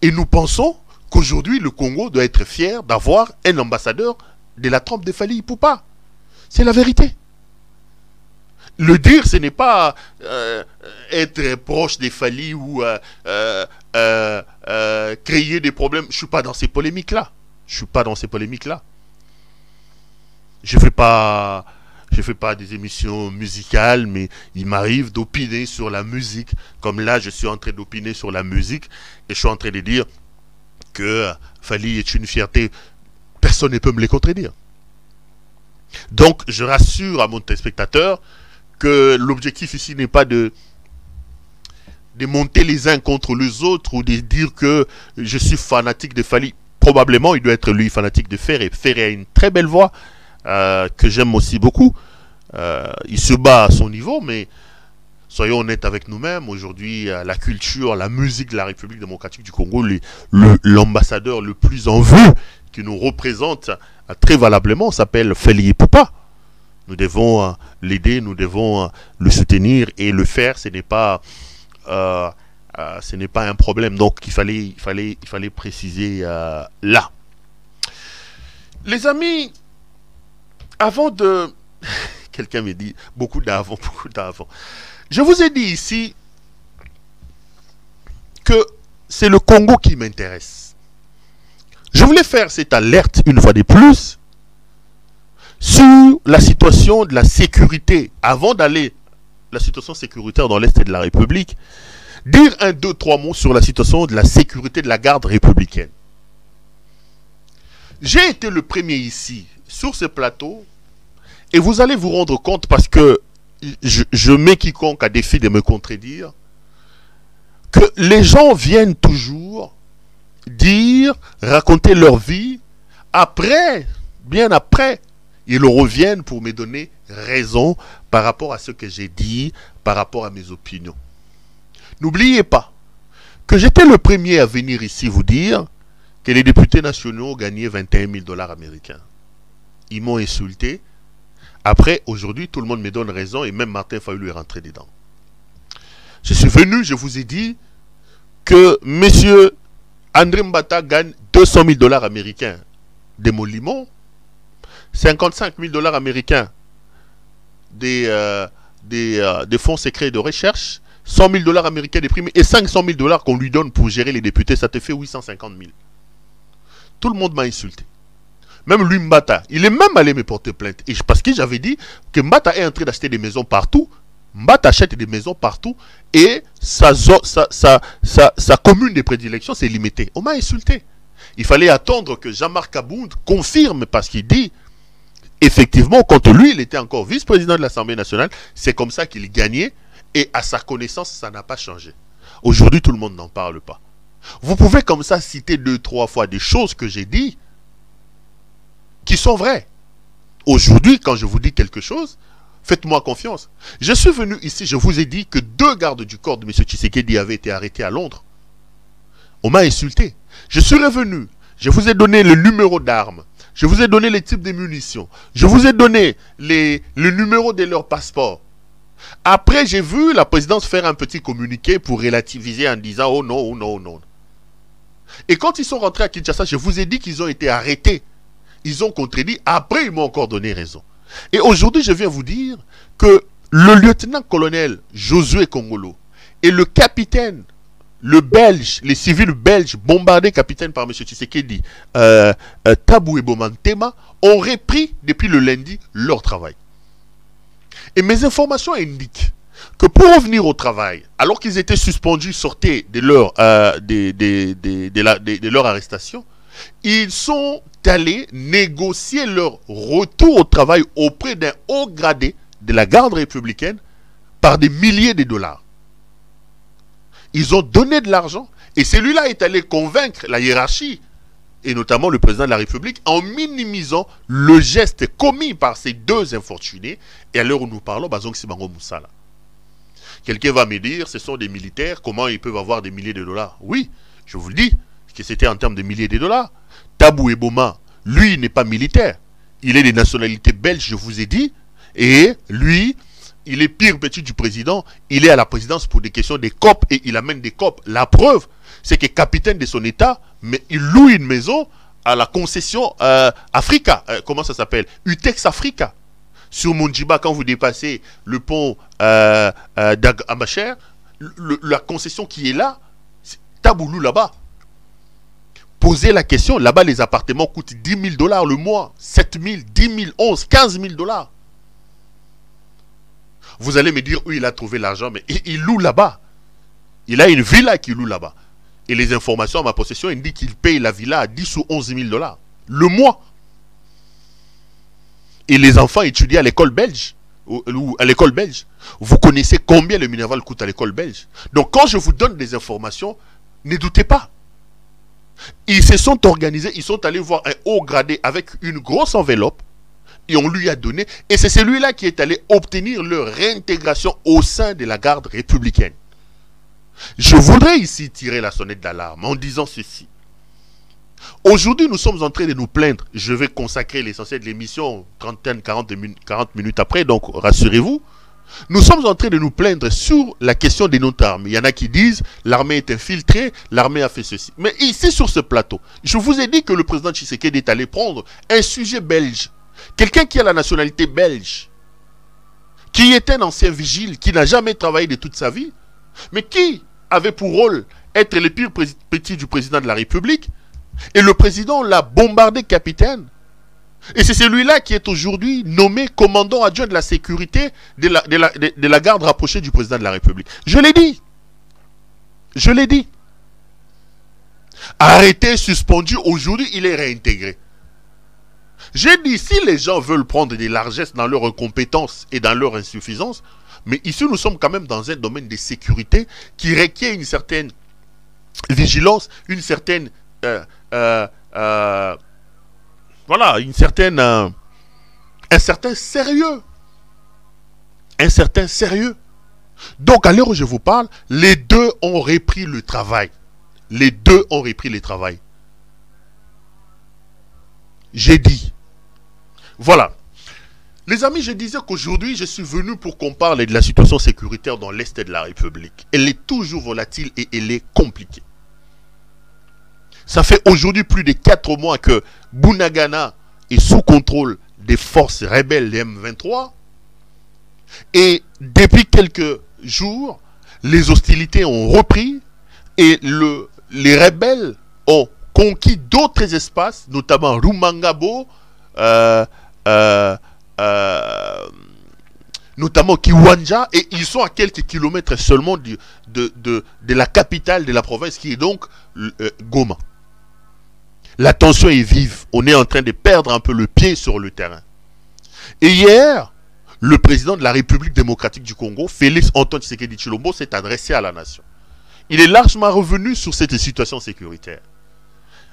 et nous pensons qu'aujourd'hui, le Congo doit être fier d'avoir un ambassadeur de la trempe de Fally Ipupa. C'est la vérité. Le dire, ce n'est pas être proche des Fally ou créer des problèmes. Je ne suis pas dans ces polémiques-là. Je ne fais pas des émissions musicales, mais il m'arrive d'opiner sur la musique. Comme là, je suis en train d'opiner sur la musique et je suis en train de dire que Fally est une fierté. Personne ne peut me les contredire. Donc, je rassure à mon téléspectateur que l'objectif ici n'est pas de monter les uns contre les autres ou de dire que je suis fanatique de Fally. probablement, il doit être lui fanatique de Ferré. Ferré a une très belle voix que j'aime aussi beaucoup. Il se bat à son niveau, mais soyons honnêtes avec nous-mêmes. Aujourd'hui, la culture, la musique de la République démocratique du Congo, l'ambassadeur le plus en vue qui nous représente très valablement s'appelle Félix Ipupa. Nous devons l'aider, nous devons le soutenir et le faire. Ce n'est pas un problème. Donc, il fallait préciser là. Les amis, avant de... Quelqu'un me dit beaucoup d'avant. Je vous ai dit ici que c'est le Congo qui m'intéresse. Je voulais faire cette alerte une fois de plus sur la situation de la sécurité. Avant d'aller la situation sécuritaire dans l'Est de la République, dire 1, 2, 3 mots sur la situation de la sécurité de la garde républicaine. J'ai été le premier ici, sur ce plateau, et vous allez vous rendre compte, parce que je mets quiconque à défi de me contredire, que les gens viennent toujours dire, raconter leur vie, après, bien après, ils reviennent pour me donner raison par rapport à ce que j'ai dit, par rapport à mes opinions. N'oubliez pas que j'étais le premier à venir ici vous dire que les députés nationaux gagnaient 21 000 $ américains. Ils m'ont insulté. Après, aujourd'hui, tout le monde me donne raison et même Martin Fayulu est rentré dedans. Je suis venu, je vous ai dit que M. André Mbata gagne 200 000 $ américains d'émoluments, 55 000 $ américains des fonds secrets de recherche, 100 000 $ américains des primes et 500 000 $ qu'on lui donne pour gérer les députés, ça te fait 850 000. Tout le monde m'a insulté. Même lui, Mbata, il est même allé me porter plainte. Et parce que j'avais dit que Mbata est en train d'acheter des maisons partout. Mbata achète des maisons partout et sa commune de prédilection s'est limitée. On m'a insulté. Il fallait attendre que Jean-Marc Abound confirme parce qu'il dit, effectivement, quand lui, il était encore vice-président de l'Assemblée nationale, c'est comme ça qu'il gagnait et à sa connaissance, ça n'a pas changé. Aujourd'hui, tout le monde n'en parle pas. Vous pouvez comme ça citer 2, 3 fois des choses que j'ai dit qui sont vraies. Aujourd'hui, quand je vous dis quelque chose, faites-moi confiance. Je suis venu ici, je vous ai dit que 2 gardes du corps de M. Tshisekedi avaient été arrêtés à Londres. On m'a insulté. Je suis revenu, je vous ai donné le numéro d'armes, je vous ai donné les types de munitions, je vous ai donné le numéro de leur passeport. Après, j'ai vu la présidence faire un petit communiqué pour relativiser en disant « Oh non, oh non, oh non ». Et quand ils sont rentrés à Kinshasa, je vous ai dit qu'ils ont été arrêtés. Ils ont contredit. Après, ils m'ont encore donné raison. Et aujourd'hui, je viens vous dire que le lieutenant-colonel Josué Kongolo et le capitaine, le Belge, les civils belges bombardés capitaine par M. Tshisekedi, Tabou et Bomantema, ont repris depuis le lundi leur travail. Et mes informations indiquent que pour revenir au travail, alors qu'ils étaient suspendus, sortis de leur arrestation, ils sont allés négocier leur retour au travail auprès d'un haut gradé de la garde républicaine par des milliers de dollars. Ils ont donné de l'argent et celui-là est allé convaincre la hiérarchie et notamment le président de la République en minimisant le geste commis par ces 2 infortunés. Et à l'heure où nous parlons, Bazong Sibango Moussala. Quelqu'un va me dire, ce sont des militaires, comment ils peuvent avoir des milliers de dollars? Oui, je vous le dis, que c'était en termes de milliers de dollars. Tabou et Boma, lui, n'est pas militaire. Il est de nationalité belge, je vous ai dit. Et lui, il est pire petit du président. Il est à la présidence pour des questions des COP et il amène des COP. La preuve, c'est que capitaine de son État, mais il loue une maison à la concession Africa. Comment ça s'appelle? Utex Africa. Sur Monjiba, quand vous dépassez le pont d'Amacher, la concession qui est là, Taboulou là-bas. Posez la question, là-bas les appartements coûtent 10 000 $ le mois, 7 000, 10 000, 11, 15 000 $. Vous allez me dire où il a trouvé l'argent, mais il loue là-bas. Il a une villa qu'il loue là-bas. Et les informations à ma possession indiquent qu'il paye la villa à 10 ou 11 000 $ le mois. Et les enfants étudient à l'école belge. Ou à l'école belge. Vous connaissez combien le minéral coûte à l'école belge. Donc quand je vous donne des informations, ne doutez pas. Ils se sont organisés, ils sont allés voir un haut gradé avec une grosse enveloppe et on lui a donné. Et c'est celui-là qui est allé obtenir leur réintégration au sein de la garde républicaine. Je voudrais ici tirer la sonnette d'alarme en disant ceci. Aujourd'hui, nous sommes en train de nous plaindre. Je vais consacrer l'essentiel de l'émission, 40 minutes après, donc rassurez-vous. Nous sommes en train de nous plaindre sur la question de notre armée. Il y en a qui disent l'armée est infiltrée, l'armée a fait ceci. Mais ici, sur ce plateau, je vous ai dit que le président Tshisekedi est allé prendre un sujet belge. Quelqu'un qui a la nationalité belge, qui est un ancien vigile, qui n'a jamais travaillé de toute sa vie, mais qui avait pour rôle être le pire petit du président de la République. Et le président l'a bombardé capitaine. Et c'est celui-là qui est aujourd'hui nommé commandant adjoint de la sécurité de la garde rapprochée du président de la République. Je l'ai dit. Je l'ai dit. Arrêté, suspendu, aujourd'hui il est réintégré. J'ai dit, si les gens veulent prendre des largesses dans leur incompétence et dans leur insuffisance, mais ici nous sommes quand même dans un domaine de sécurité qui requiert une certaine vigilance, une certaine... voilà, un certain sérieux. Un certain sérieux. Donc, à l'heure où je vous parle, les deux ont repris le travail. Les deux ont repris le travail. J'ai dit. Voilà. Les amis, je disais qu'aujourd'hui, je suis venu pour qu'on parle de la situation sécuritaire dans l'Est de la République. Elle est toujours volatile et elle est compliquée. Ça fait aujourd'hui plus de 4 mois que Bunagana est sous contrôle des forces rebelles, les M23. Et depuis quelques jours, les hostilités ont repris et les rebelles ont conquis d'autres espaces, notamment Rumangabo, notamment Kiwanja, et ils sont à quelques kilomètres seulement de la capitale de la province qui est donc Goma. La tension est vive. On est en train de perdre un peu le pied sur le terrain. Et hier, le président de la République démocratique du Congo, Félix Antoine Tshisekedi Tshilombo, s'est adressé à la nation. Il est largement revenu sur cette situation sécuritaire.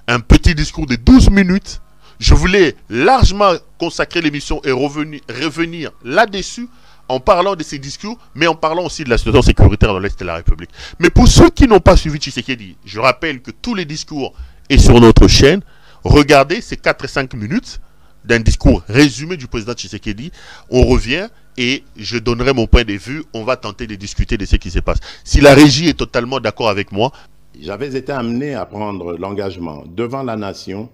Un petit discours de 12 minutes. Je voulais largement consacrer l'émission et revenir là-dessus en parlant de ces discours, mais en parlant aussi de la situation sécuritaire dans l'Est de la République. Mais pour ceux qui n'ont pas suivi Tshisekedi, je rappelle que tous les discours et sur notre chaîne, regardez ces 4-5 minutes d'un discours résumé du président Tshisekedi. On revient et je donnerai mon point de vue. On va tenter de discuter de ce qui se passe. Si la régie est totalement d'accord avec moi. J'avais été amené à prendre l'engagement devant la nation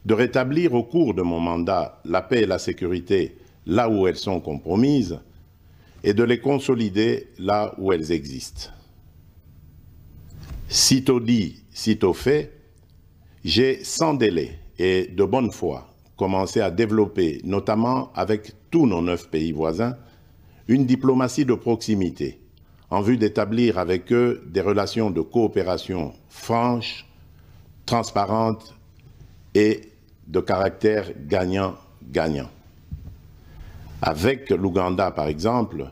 de rétablir au cours de mon mandat la paix et la sécurité là où elles sont compromises et de les consolider là où elles existent. Sitôt dit, sitôt fait, j'ai sans délai et de bonne foi commencé à développer, notamment avec tous nos 9 pays voisins, une diplomatie de proximité en vue d'établir avec eux des relations de coopération franches, transparentes et de caractère gagnant-gagnant. Avec l'Ouganda, par exemple,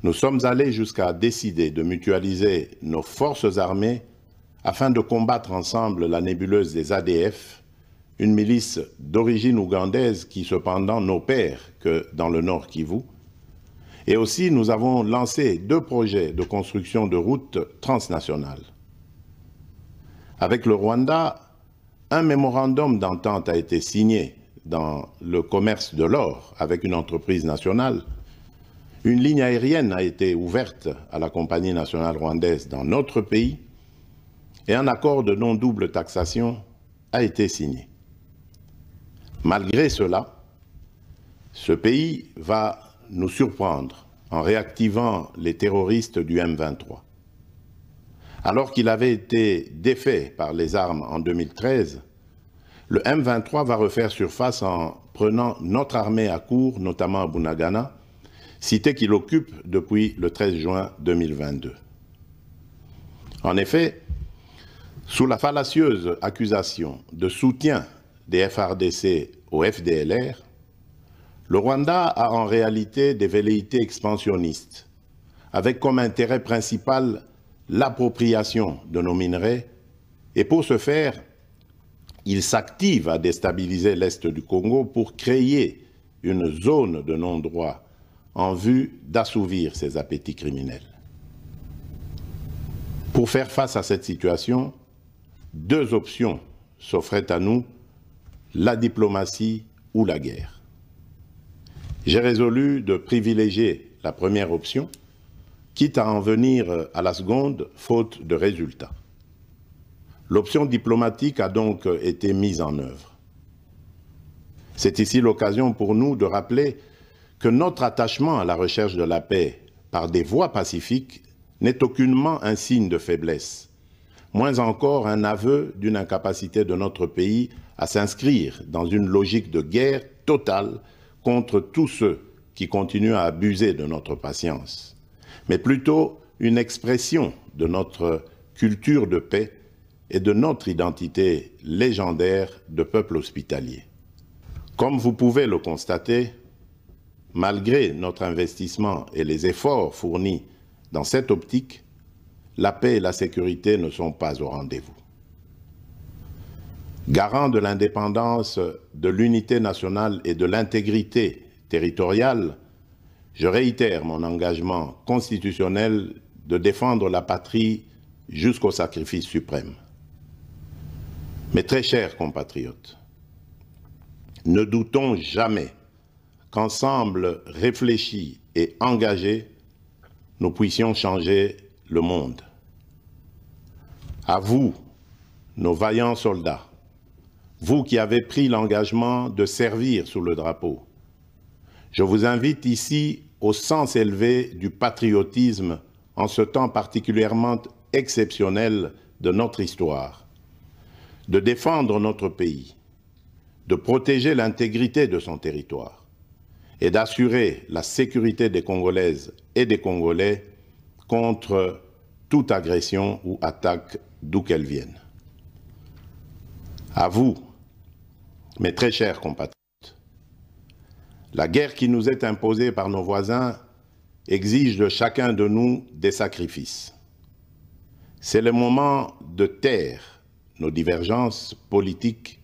nous sommes allés jusqu'à décider de mutualiser nos forces armées afin de combattre ensemble la nébuleuse des ADF, une milice d'origine ougandaise qui cependant n'opère que dans le Nord Kivu. Et aussi, nous avons lancé 2 projets de construction de routes transnationales. Avec le Rwanda, un mémorandum d'entente a été signé dans le commerce de l'or avec une entreprise nationale. Une ligne aérienne a été ouverte à la compagnie nationale rwandaise dans notre pays et un accord de non-double taxation a été signé. Malgré cela, ce pays va nous surprendre en réactivant les terroristes du M23. Alors qu'il avait été défait par les armes en 2013, le M23 va refaire surface en prenant notre armée à court, notamment à Bunagana, cité qu'il occupe depuis le 13 juin 2022. En effet, sous la fallacieuse accusation de soutien des FARDC au FDLR, le Rwanda a en réalité des velléités expansionnistes, avec comme intérêt principal l'appropriation de nos minerais, et pour ce faire, il s'active à déstabiliser l'Est du Congo pour créer une zone de non-droit en vue d'assouvir ses appétits criminels. Pour faire face à cette situation, deux options s'offraient à nous, la diplomatie ou la guerre. J'ai résolu de privilégier la première option, quitte à en venir à la seconde, faute de résultats. L'option diplomatique a donc été mise en œuvre. C'est ici l'occasion pour nous de rappeler que notre attachement à la recherche de la paix par des voies pacifiques n'est aucunement un signe de faiblesse, moins encore un aveu d'une incapacité de notre pays à s'inscrire dans une logique de guerre totale contre tous ceux qui continuent à abuser de notre patience, mais plutôt une expression de notre culture de paix et de notre identité légendaire de peuple hospitalier. Comme vous pouvez le constater, malgré notre investissement et les efforts fournis dans cette optique, la paix et la sécurité ne sont pas au rendez-vous. Garant de l'indépendance, de l'unité nationale et de l'intégrité territoriale, je réitère mon engagement constitutionnel de défendre la patrie jusqu'au sacrifice suprême. Mes très chers compatriotes, ne doutons jamais qu'ensemble réfléchis et engagés, nous puissions changer le monde. À vous, nos vaillants soldats, vous qui avez pris l'engagement de servir sous le drapeau, je vous invite ici au sens élevé du patriotisme en ce temps particulièrement exceptionnel de notre histoire, de défendre notre pays, de protéger l'intégrité de son territoire et d'assurer la sécurité des Congolaises et des Congolais contre toute agression ou attaque d'où qu'elle vienne. À vous, mes très chers compatriotes, la guerre qui nous est imposée par nos voisins exige de chacun de nous des sacrifices. C'est le moment de taire nos divergences politiques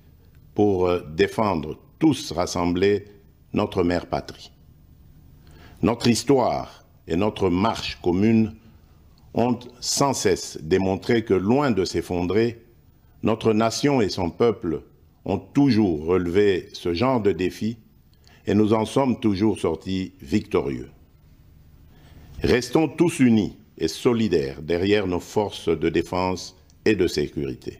pour défendre tous rassemblés notre mère patrie. Notre histoire et notre marche commune ont sans cesse démontré que, loin de s'effondrer, notre nation et son peuple ont toujours relevé ce genre de défi et nous en sommes toujours sortis victorieux. Restons tous unis et solidaires derrière nos forces de défense et de sécurité.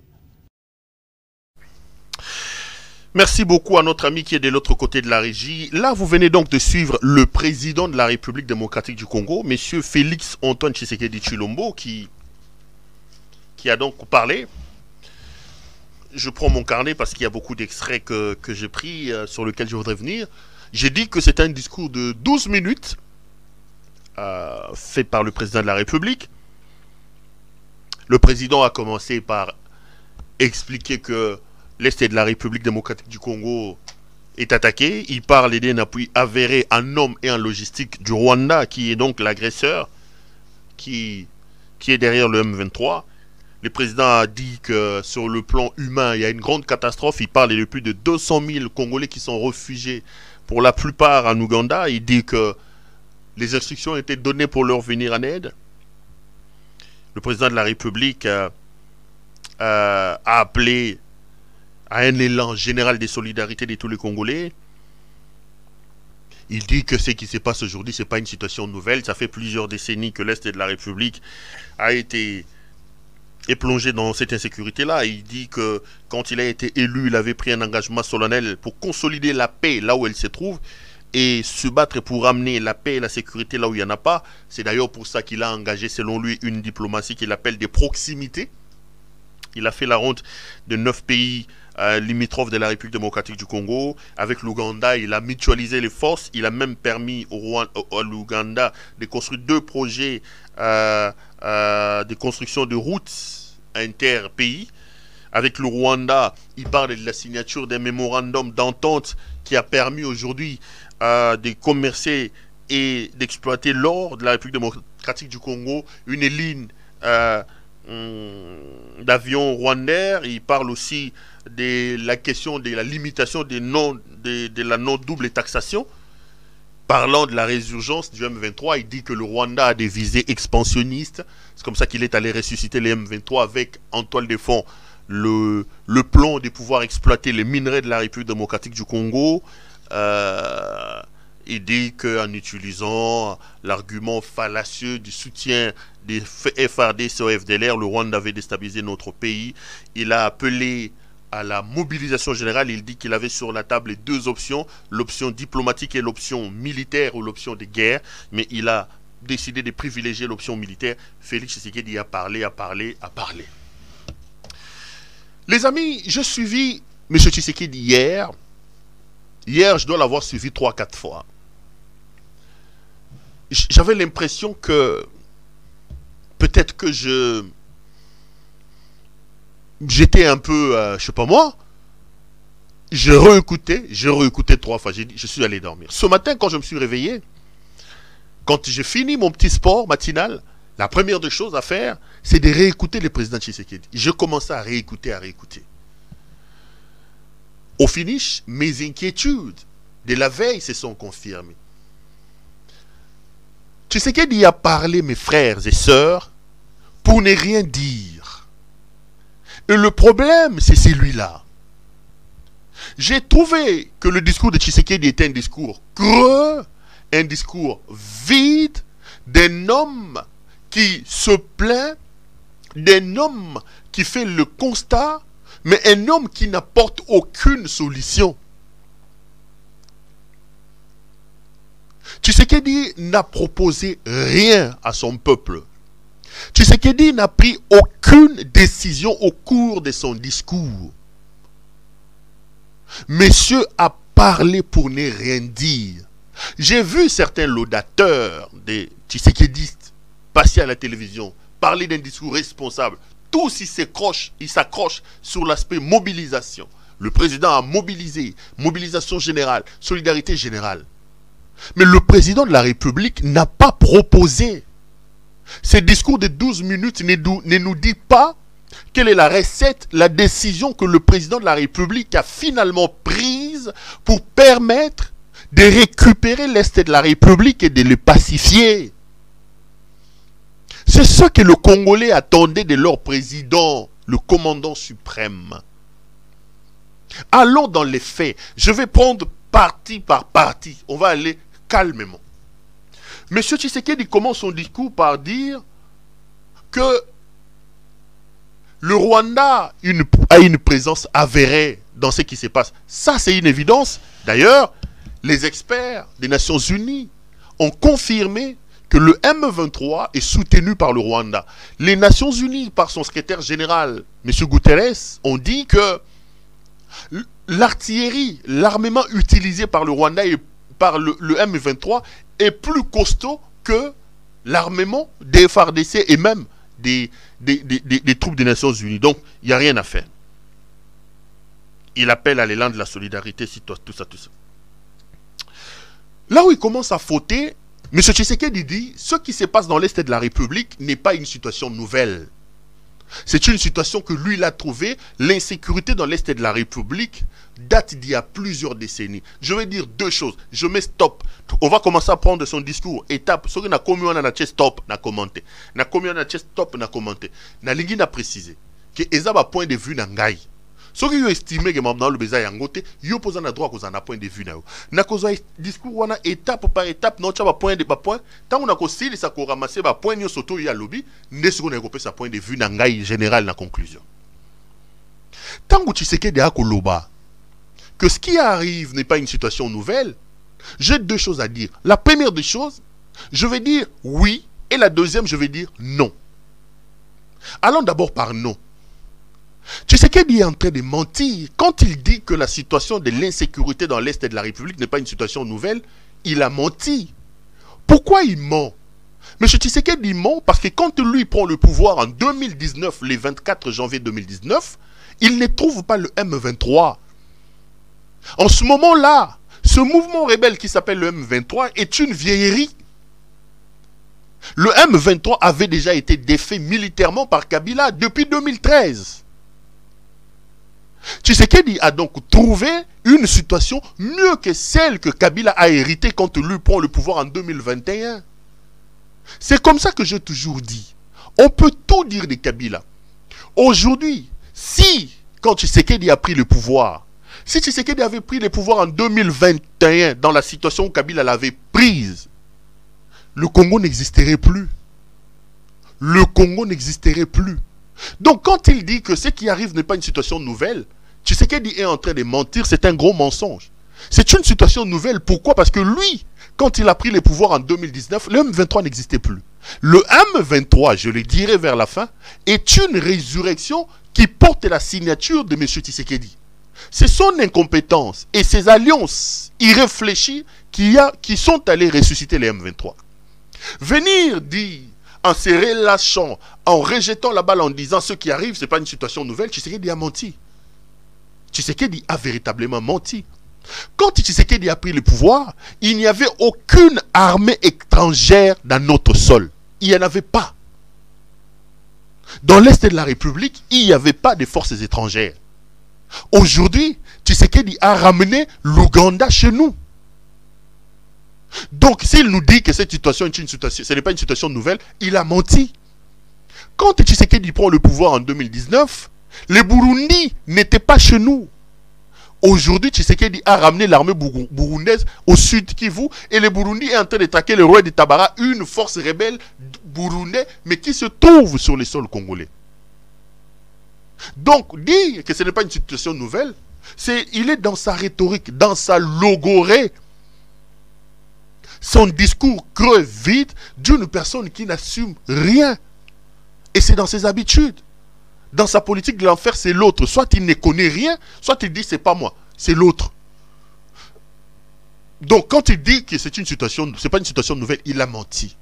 Merci beaucoup à notre ami qui est de l'autre côté de la régie. Là, vous venez donc de suivre le président de la République démocratique du Congo, M. Félix Antoine Tshisekedi Tshilombo, qui a donc parlé. Je prends mon carnet parce qu'il y a beaucoup d'extraits que j'ai pris sur lesquels je voudrais venir. J'ai dit que c'était un discours de 12 minutes fait par le président de la République. Le président a commencé par expliquer que l'Est de la République démocratique du Congo est attaqué. Il parle d'un appui avéré en hommes et en logistique du Rwanda, qui est donc l'agresseur, qui est derrière le M23. Le président a dit que sur le plan humain, il y a une grande catastrophe. Il parle de plus de 200 000 Congolais qui sont réfugiés, pour la plupart en Ouganda. Il dit que les instructions ont été données pour leur venir en aide. Le président de la République a appelé à un élan général de solidarité de tous les Congolais. Il dit que ce qui se passe aujourd'hui, ce n'est pas une situation nouvelle. Ça fait plusieurs décennies que l'Est de la République est plongé dans cette insécurité-là. Il dit que quand il a été élu, il avait pris un engagement solennel pour consolider la paix là où elle se trouve et se battre pour amener la paix et la sécurité là où il n'y en a pas. C'est d'ailleurs pour ça qu'il a engagé, selon lui, une diplomatie qu'il appelle des proximités. Il a fait la ronde de 9 pays limitrophes de la République démocratique du Congo. Avec l'Ouganda, il a mutualisé les forces. Il a même permis à l'Ouganda de construire 2 projets de construction de routes inter-pays. Avec le Rwanda, il parle de la signature d'un mémorandum d'entente qui a permis aujourd'hui de commercer et d'exploiter l'or de la République démocratique du Congo, une ligne d'avions rwandais. Il parle aussi de la question de la limitation de la non-double taxation. Parlant de la résurgence du M23, il dit que le Rwanda a des visées expansionnistes. C'est comme ça qu'il est allé ressusciter les M23 avec en toile de fond le plan de pouvoir exploiter les minerais de la République démocratique du Congo. Il dit qu'en utilisant l'argument fallacieux du soutien des FARDC au FDLR, le Rwanda avait déstabilisé notre pays. Il a appelé à la mobilisation générale. Il dit qu'il avait sur la table les deux options, l'option diplomatique et l'option militaire ou l'option de guerre, mais il a décidé de privilégier l'option militaire. Félix Tshisekedi a parlé. Les amis, j'ai suivi M. Tshisekedi hier. Hier, je dois l'avoir suivi 3-4 fois. J'avais l'impression que peut-être que j'étais un peu, je sais pas moi, j'ai réécouté 3 fois, je suis allé dormir. Ce matin, quand je me suis réveillé, quand j'ai fini mon petit sport matinal, la première des choses à faire, c'est de réécouter le président Tshisekedi. Je commençais à réécouter. Au finish, mes inquiétudes de la veille se sont confirmées. Tshisekedi a parlé, mes frères et sœurs, pour ne rien dire. Et le problème, c'est celui-là. J'ai trouvé que le discours de Tshisekedi était un discours creux, un discours vide, d'un homme qui se plaint, d'un homme qui fait le constat, mais un homme qui n'apporte aucune solution. Tshisekedi n'a proposé rien à son peuple. Tshisekedi n'a pris aucune décision au cours de son discours. Monsieur a parlé pour ne rien dire. J'ai vu certains laudateurs des Tshisekedistes passer à la télévision, parler d'un discours responsable. Tous ils s'accrochent sur l'aspect mobilisation. Le président a mobilisé, mobilisation générale, solidarité générale. Mais le président de la République n'a pas proposé. Ce discours de 12 minutes ne nous dit pas quelle est la recette, la décision que le président de la République a finalement prise pour permettre de récupérer l'Est de la République et de le pacifier. C'est ce que le Congolais attendait de leur président, le commandant suprême. Allons dans les faits. Je vais prendre partie par partie. On va aller calmement. M. Tshisekedi commence son discours par dire que le Rwanda a une présence avérée dans ce qui se passe. Ça, c'est une évidence. D'ailleurs, les experts des Nations Unies ont confirmé que le M23 est soutenu par le Rwanda. Les Nations Unies, par son secrétaire général, M. Guterres, ont dit que l'artillerie, l'armement utilisé par le Rwanda et par le M23 est plus costaud que l'armement des FARDC et même des troupes des Nations Unies. Donc, il n'y a rien à faire. Il appelle à l'élan de la solidarité, tout ça. Là où il commence à fauter, M. Tshisekedi dit, ce qui se passe dans l'Est de la République n'est pas une situation nouvelle. C'est une situation que lui, il a trouvée. L'insécurité dans l'Est de la République date d'il y a plusieurs décennies. Je vais dire deux choses. Je mets stop. On va commencer à prendre son discours. Étape. Ce qui n'a commis on a stop, n'a commenté. N'a commis on a stop, n'a commenté. N'a lingi n'a précisé. Que ezaba point de vue n'angai. Ce qui est estimé que maintenant le besoin yangote, yo pose un droit qu'on a un point de vue na yo. Na cause discours wana étape par étape, non tu as point de point. Tant on a conseillé ça qu'on ramasser ba point yo soto ya lobby, ne ce qu'on a coupé sa point de vue n'angai général na conclusion. Tant que tu sais que de akoloba, que ce qui arrive n'est pas une situation nouvelle, j'ai deux choses à dire. La première des choses, je vais dire oui, et la deuxième, je vais dire non. Allons d'abord par non. Tshisekedi est en train de mentir. Quand il dit que la situation de l'insécurité dans l'Est de la République n'est pas une situation nouvelle, il a menti. Pourquoi il ment? M. Tshisekedi ment parce que quand lui prend le pouvoir en 2019, le 24 janvier 2019, il ne trouve pas le M23. En ce moment-là, ce mouvement rebelle qui s'appelle le M23 est une vieillerie. Le M23 avait déjà été défait militairement par Kabila depuis 2013. Tshisekedi a donc trouvé une situation mieux que celle que Kabila a héritée quand lui prend le pouvoir en 2021. C'est comme ça que j'ai toujours dit. On peut tout dire de Kabila. Aujourd'hui, si, quand Tshisekedi a pris le pouvoir, si Tshisekedi avait pris le pouvoir en 2021, dans la situation où Kabila l'avait prise, le Congo n'existerait plus. Le Congo n'existerait plus. Donc quand il dit que ce qui arrive n'est pas une situation nouvelle, Tshisekedi est en train de mentir, c'est un gros mensonge. C'est une situation nouvelle. Pourquoi? Parce que lui, quand il a pris le pouvoir en 2019, le M23 n'existait plus. Le M23, je le dirai vers la fin, est une résurrection qui porte la signature de M. Tshisekedi. C'est son incompétence et ses alliances irréfléchies qui sont allées ressusciter les M23. Venir dire, en se relâchant, en rejetant la balle en disant ce qui arrive, ce n'est pas une situation nouvelle, Tshisekedi a menti. Tshisekedi a véritablement menti. Quand Tshisekedi a pris le pouvoir, il n'y avait aucune armée étrangère dans notre sol. Il n'y en avait pas. Dans l'Est de la République, il n'y avait pas de forces étrangères. Aujourd'hui, Tshisekedi a ramené l'Ouganda chez nous. Donc, s'il nous dit que cette situation est une situation, ce n'est pas une situation nouvelle, il a menti. Quand Tshisekedi prend le pouvoir en 2019, les Burundis n'étaient pas chez nous. Aujourd'hui, Tshisekedi a ramené l'armée burundaise au sud Kivu et les Burundis est en train de traquer le roi de Tabara, une force rebelle burundaise, mais qui se trouve sur les sols congolais. Donc, dire que ce n'est pas une situation nouvelle, il est dans sa rhétorique, dans sa logorée. Son discours creux, vide, d'une personne qui n'assume rien. Et c'est dans ses habitudes. Dans sa politique de l'enfer, c'est l'autre. Soit il ne connaît rien, soit il dit c'est pas moi, c'est l'autre. Donc quand il dit que c'est une situation, c'est pas une situation nouvelle, il a menti.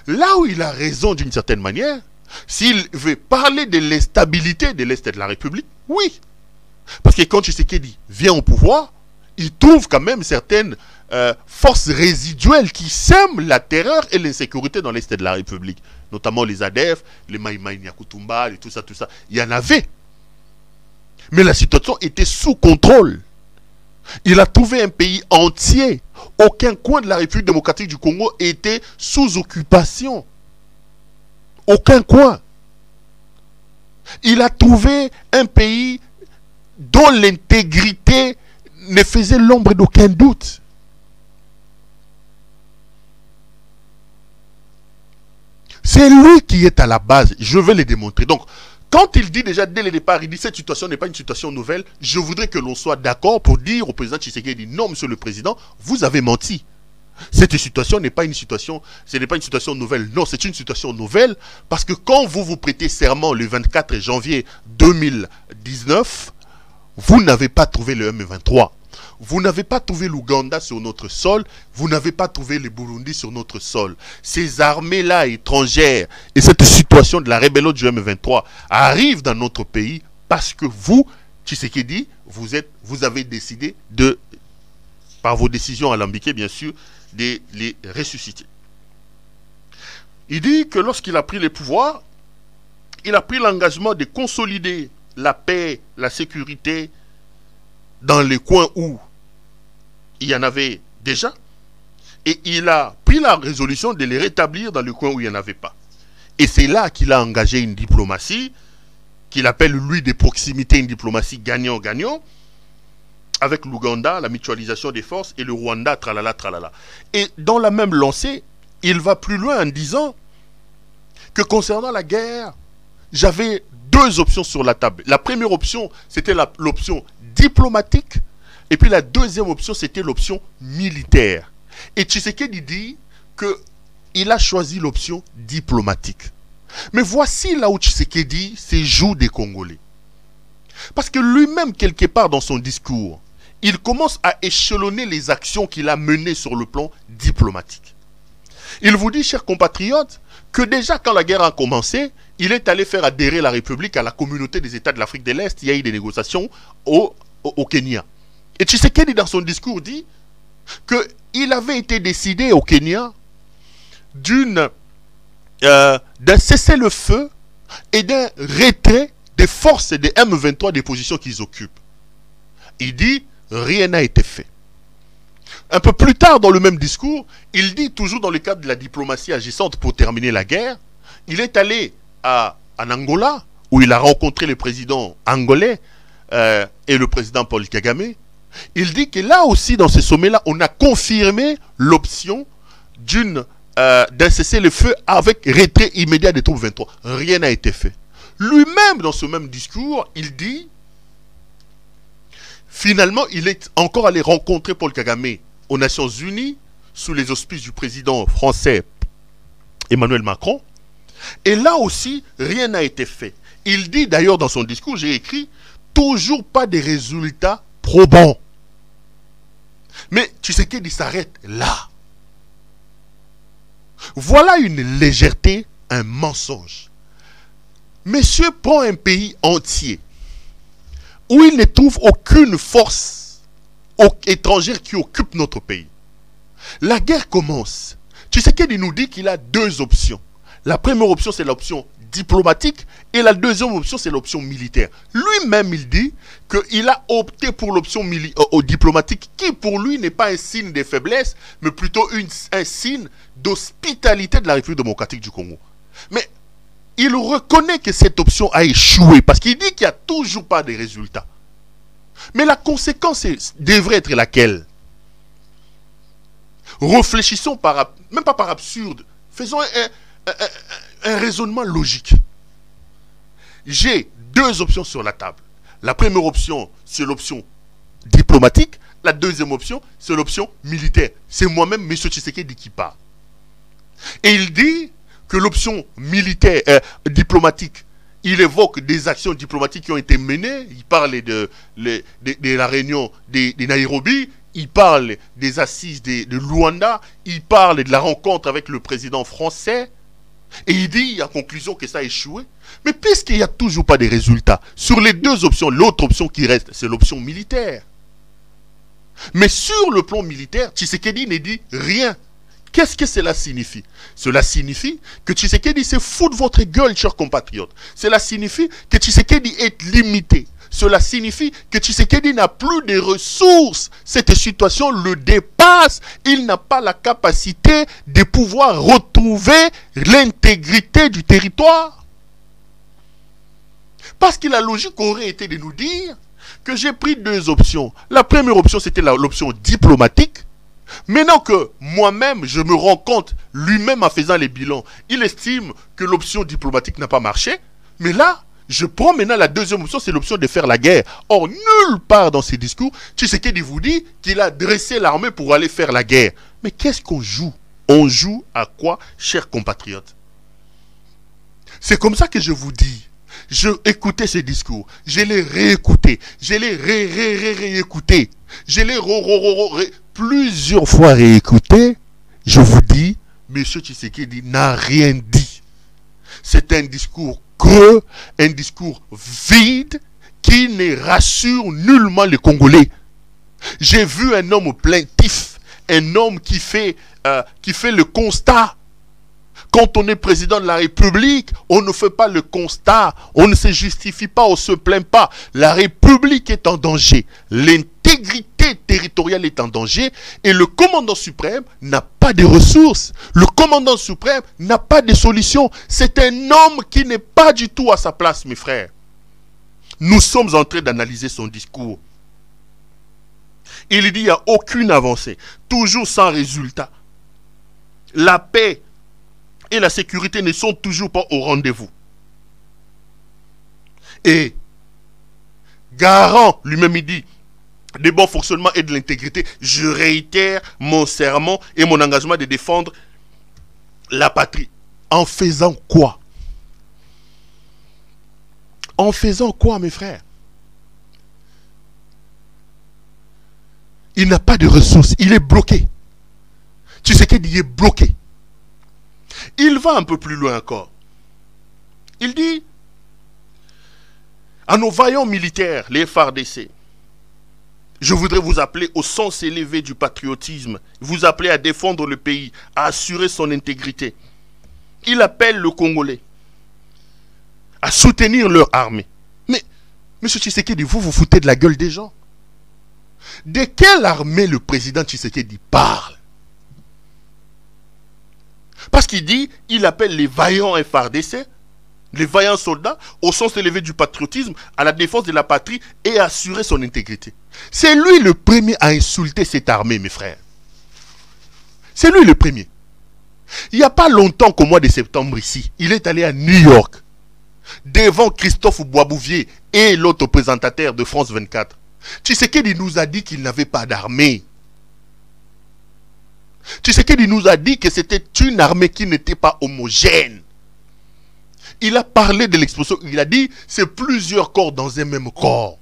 Là où il a raison d'une certaine manière, s'il veut parler de l'instabilité de l'Est de la République, oui. Parce que quand Tshisekedi vient au pouvoir, il trouve quand même certaines forces résiduelles qui sèment la terreur et l'insécurité dans l'Est de la République. Notamment les ADF, les Maïmaï Nyakutumba, et tout ça, tout ça. Il y en avait. Mais la situation était sous contrôle. Il a trouvé un pays entier. Aucun coin de la République démocratique du Congo était sous occupation. Aucun coin. Il a trouvé un pays dont l'intégrité ne faisait l'ombre d'aucun doute. C'est lui qui est à la base. Je vais le démontrer. Donc, quand il dit déjà dès le départ, il dit cette situation n'est pas une situation nouvelle, je voudrais que l'on soit d'accord pour dire au président Tshisekedi, non, monsieur le président, vous avez menti. Cette situation n'est pas une situation, ce n'est pas une situation nouvelle. Non, c'est une situation nouvelle parce que quand vous vous prêtez serment le 24 janvier 2019, vous n'avez pas trouvé le M23. Vous n'avez pas trouvé l'Ouganda sur notre sol, vous n'avez pas trouvé les Burundis sur notre sol. Ces armées-là étrangères et cette situation de la rébellion du M23 arrivent dans notre pays parce que vous, Tshisekedi, vous avez décidé de, par vos décisions alambiquées bien sûr, de les ressusciter. Il dit que lorsqu'il a pris le pouvoir, il a pris l'engagement de consolider la paix, la sécurité dans les coins où il y en avait déjà, et il a pris la résolution de les rétablir dans les coins où il n'y en avait pas. Et c'est là qu'il a engagé une diplomatie, qu'il appelle lui de proximité, une diplomatie gagnant-gagnant, avec l'Ouganda, la mutualisation des forces, et le Rwanda, tralala, tralala. Et dans la même lancée, il va plus loin en disant que concernant la guerre, j'avais deux options sur la table. La première option, c'était l'option diplomatique, et puis la deuxième option, c'était l'option militaire. Et Tshisekedi dit qu'il a choisi l'option diplomatique. Mais voici là où Tshisekedi se joue des Congolais. Parce que lui-même, quelque part dans son discours, il commence à échelonner les actions qu'il a menées sur le plan diplomatique. Il vous dit, chers compatriotes, que déjà quand la guerre a commencé, il est allé faire adhérer la République à la communauté des États de l'Afrique de l'Est. Il y a eu des négociations au Kenya. Et Tshisekedi, dans son discours, dit qu'il avait été décidé au Kenya d'une d'un cessez-le-feu et d'un retrait des forces des M23 des positions qu'ils occupent. Il dit, rien n'a été fait. Un peu plus tard dans le même discours, il dit, toujours dans le cadre de la diplomatie agissante pour terminer la guerre, il est allé en Angola, où il a rencontré le président angolais et le président Paul Kagame. Il dit que là aussi, dans ce sommet-là, on a confirmé l'option d'un cessez-le-feu avec retrait immédiat des troupes 23. Rien n'a été fait. Lui-même, dans ce même discours, il dit, finalement, il est encore allé rencontrer Paul Kagame aux Nations Unies, sous les auspices du président français Emmanuel Macron. Et là aussi, rien n'a été fait. Il dit d'ailleurs dans son discours, j'ai écrit, toujours pas de résultats probants. Mais Tshisekedi s'arrête là. Voilà une légèreté, un mensonge. Monsieur prend un pays entier où il ne trouve aucune force étrangère qui occupe notre pays. La guerre commence. Tshisekedi nous dit qu'il a deux options. La première option, c'est l'option diplomatique et la deuxième option, c'est l'option militaire. Lui-même, il dit qu'il a opté pour l'option diplomatique qui, pour lui, n'est pas un signe de faiblesse, mais plutôt un signe d'hospitalité de la République démocratique du Congo. Mais il reconnaît que cette option a échoué parce qu'il dit qu'il n'y a toujours pas de résultats. Mais la conséquence devrait être laquelle? Réfléchissons même pas par absurde, faisons un raisonnement logique. J'ai deux options sur la table. La première option, c'est l'option diplomatique. La deuxième option, c'est l'option militaire. C'est moi-même, M. Tshisekedi, qui parle. Et il dit que l'option militaire, diplomatique, il évoque des actions diplomatiques qui ont été menées. Il parle de la réunion de Nairobi. Il parle des assises de Luanda. Il parle de la rencontre avec le président français. Et il dit en conclusion que ça a échoué. Mais puisqu'il n'y a toujours pas de résultats, sur les deux options, l'autre option qui reste, c'est l'option militaire. Mais sur le plan militaire, Tshisekedi ne dit rien. Qu'est-ce que cela signifie? Cela signifie que Tshisekedi se fout de votre gueule, chers compatriotes. Cela signifie que Tshisekedi est limité. Cela signifie que Tshisekedi n'a plus de ressources. Cette situation le dépasse. Il n'a pas la capacité de pouvoir retrouver l'intégrité du territoire. Parce que la logique aurait été de nous dire que j'ai pris deux options. La première option, c'était l'option diplomatique. Maintenant que moi-même, je me rends compte, lui-même en faisant les bilans, il estime que l'option diplomatique n'a pas marché. Mais là, je prends maintenant la deuxième option, c'est l'option de faire la guerre. Or, nulle part dans ses discours, Tshisekedi vous dit qu'il a dressé l'armée pour aller faire la guerre. Mais qu'est-ce qu'on joue? On joue à quoi, chers compatriotes? C'est comme ça que je vous dis. Je écoutais ces discours, je les réécoutais, je les réécoutais, je les plusieurs fois réécoutés. Je vous dis, M. Tshisekedi n'a rien dit. C'est un discours creux, un discours vide qui ne rassure nullement les Congolais. J'ai vu un homme plaintif, un homme qui fait le constat. Quand on est président de la République, on ne fait pas le constat, on ne se justifie pas, on ne se plaint pas. La République est en danger, l'intégrité territoriale est en danger et le commandant suprême n'a pas de ressources. Le commandant suprême n'a pas de solution. C'est un homme qui n'est pas du tout à sa place, mes frères. Nous sommes en train d'analyser son discours. Il dit qu'il n'y a aucune avancée, toujours sans résultat. La paix et la sécurité ne sont toujours pas au rendez-vous. Et garant, lui-même il dit, des bons fonctionnements et de l'intégrité, je réitère mon serment et mon engagement de défendre la patrie. En faisant quoi? En faisant quoi, mes frères? Il n'a pas de ressources, il est bloqué. Tu sais qu'il est bloqué. Il va un peu plus loin encore. Il dit à nos vaillants militaires, les FARDC, je voudrais vous appeler au sens élevé du patriotisme, vous appeler à défendre le pays, à assurer son intégrité. Il appelle le Congolais à soutenir leur armée. Mais, M. Tshisekedi, vous foutez de la gueule des gens. De quelle armée le président Tshisekedi parle? Parce qu'il dit, il appelle les vaillants FARDC, les vaillants soldats, au sens élevé du patriotisme, à la défense de la patrie et à assurer son intégrité. C'est lui le premier à insulter cette armée, mes frères. C'est lui le premier. Il n'y a pas longtemps qu'au mois de septembre ici, il est allé à New York, devant Christophe Boisbouvier et l'autre présentateur de France 24. Tshisekedi nous a dit qu'il n'avait pas d'armée. Tshisekedi nous a dit que c'était une armée qui n'était pas homogène. Il a parlé de l'explosion. Il a dit c'est plusieurs corps dans un même corps.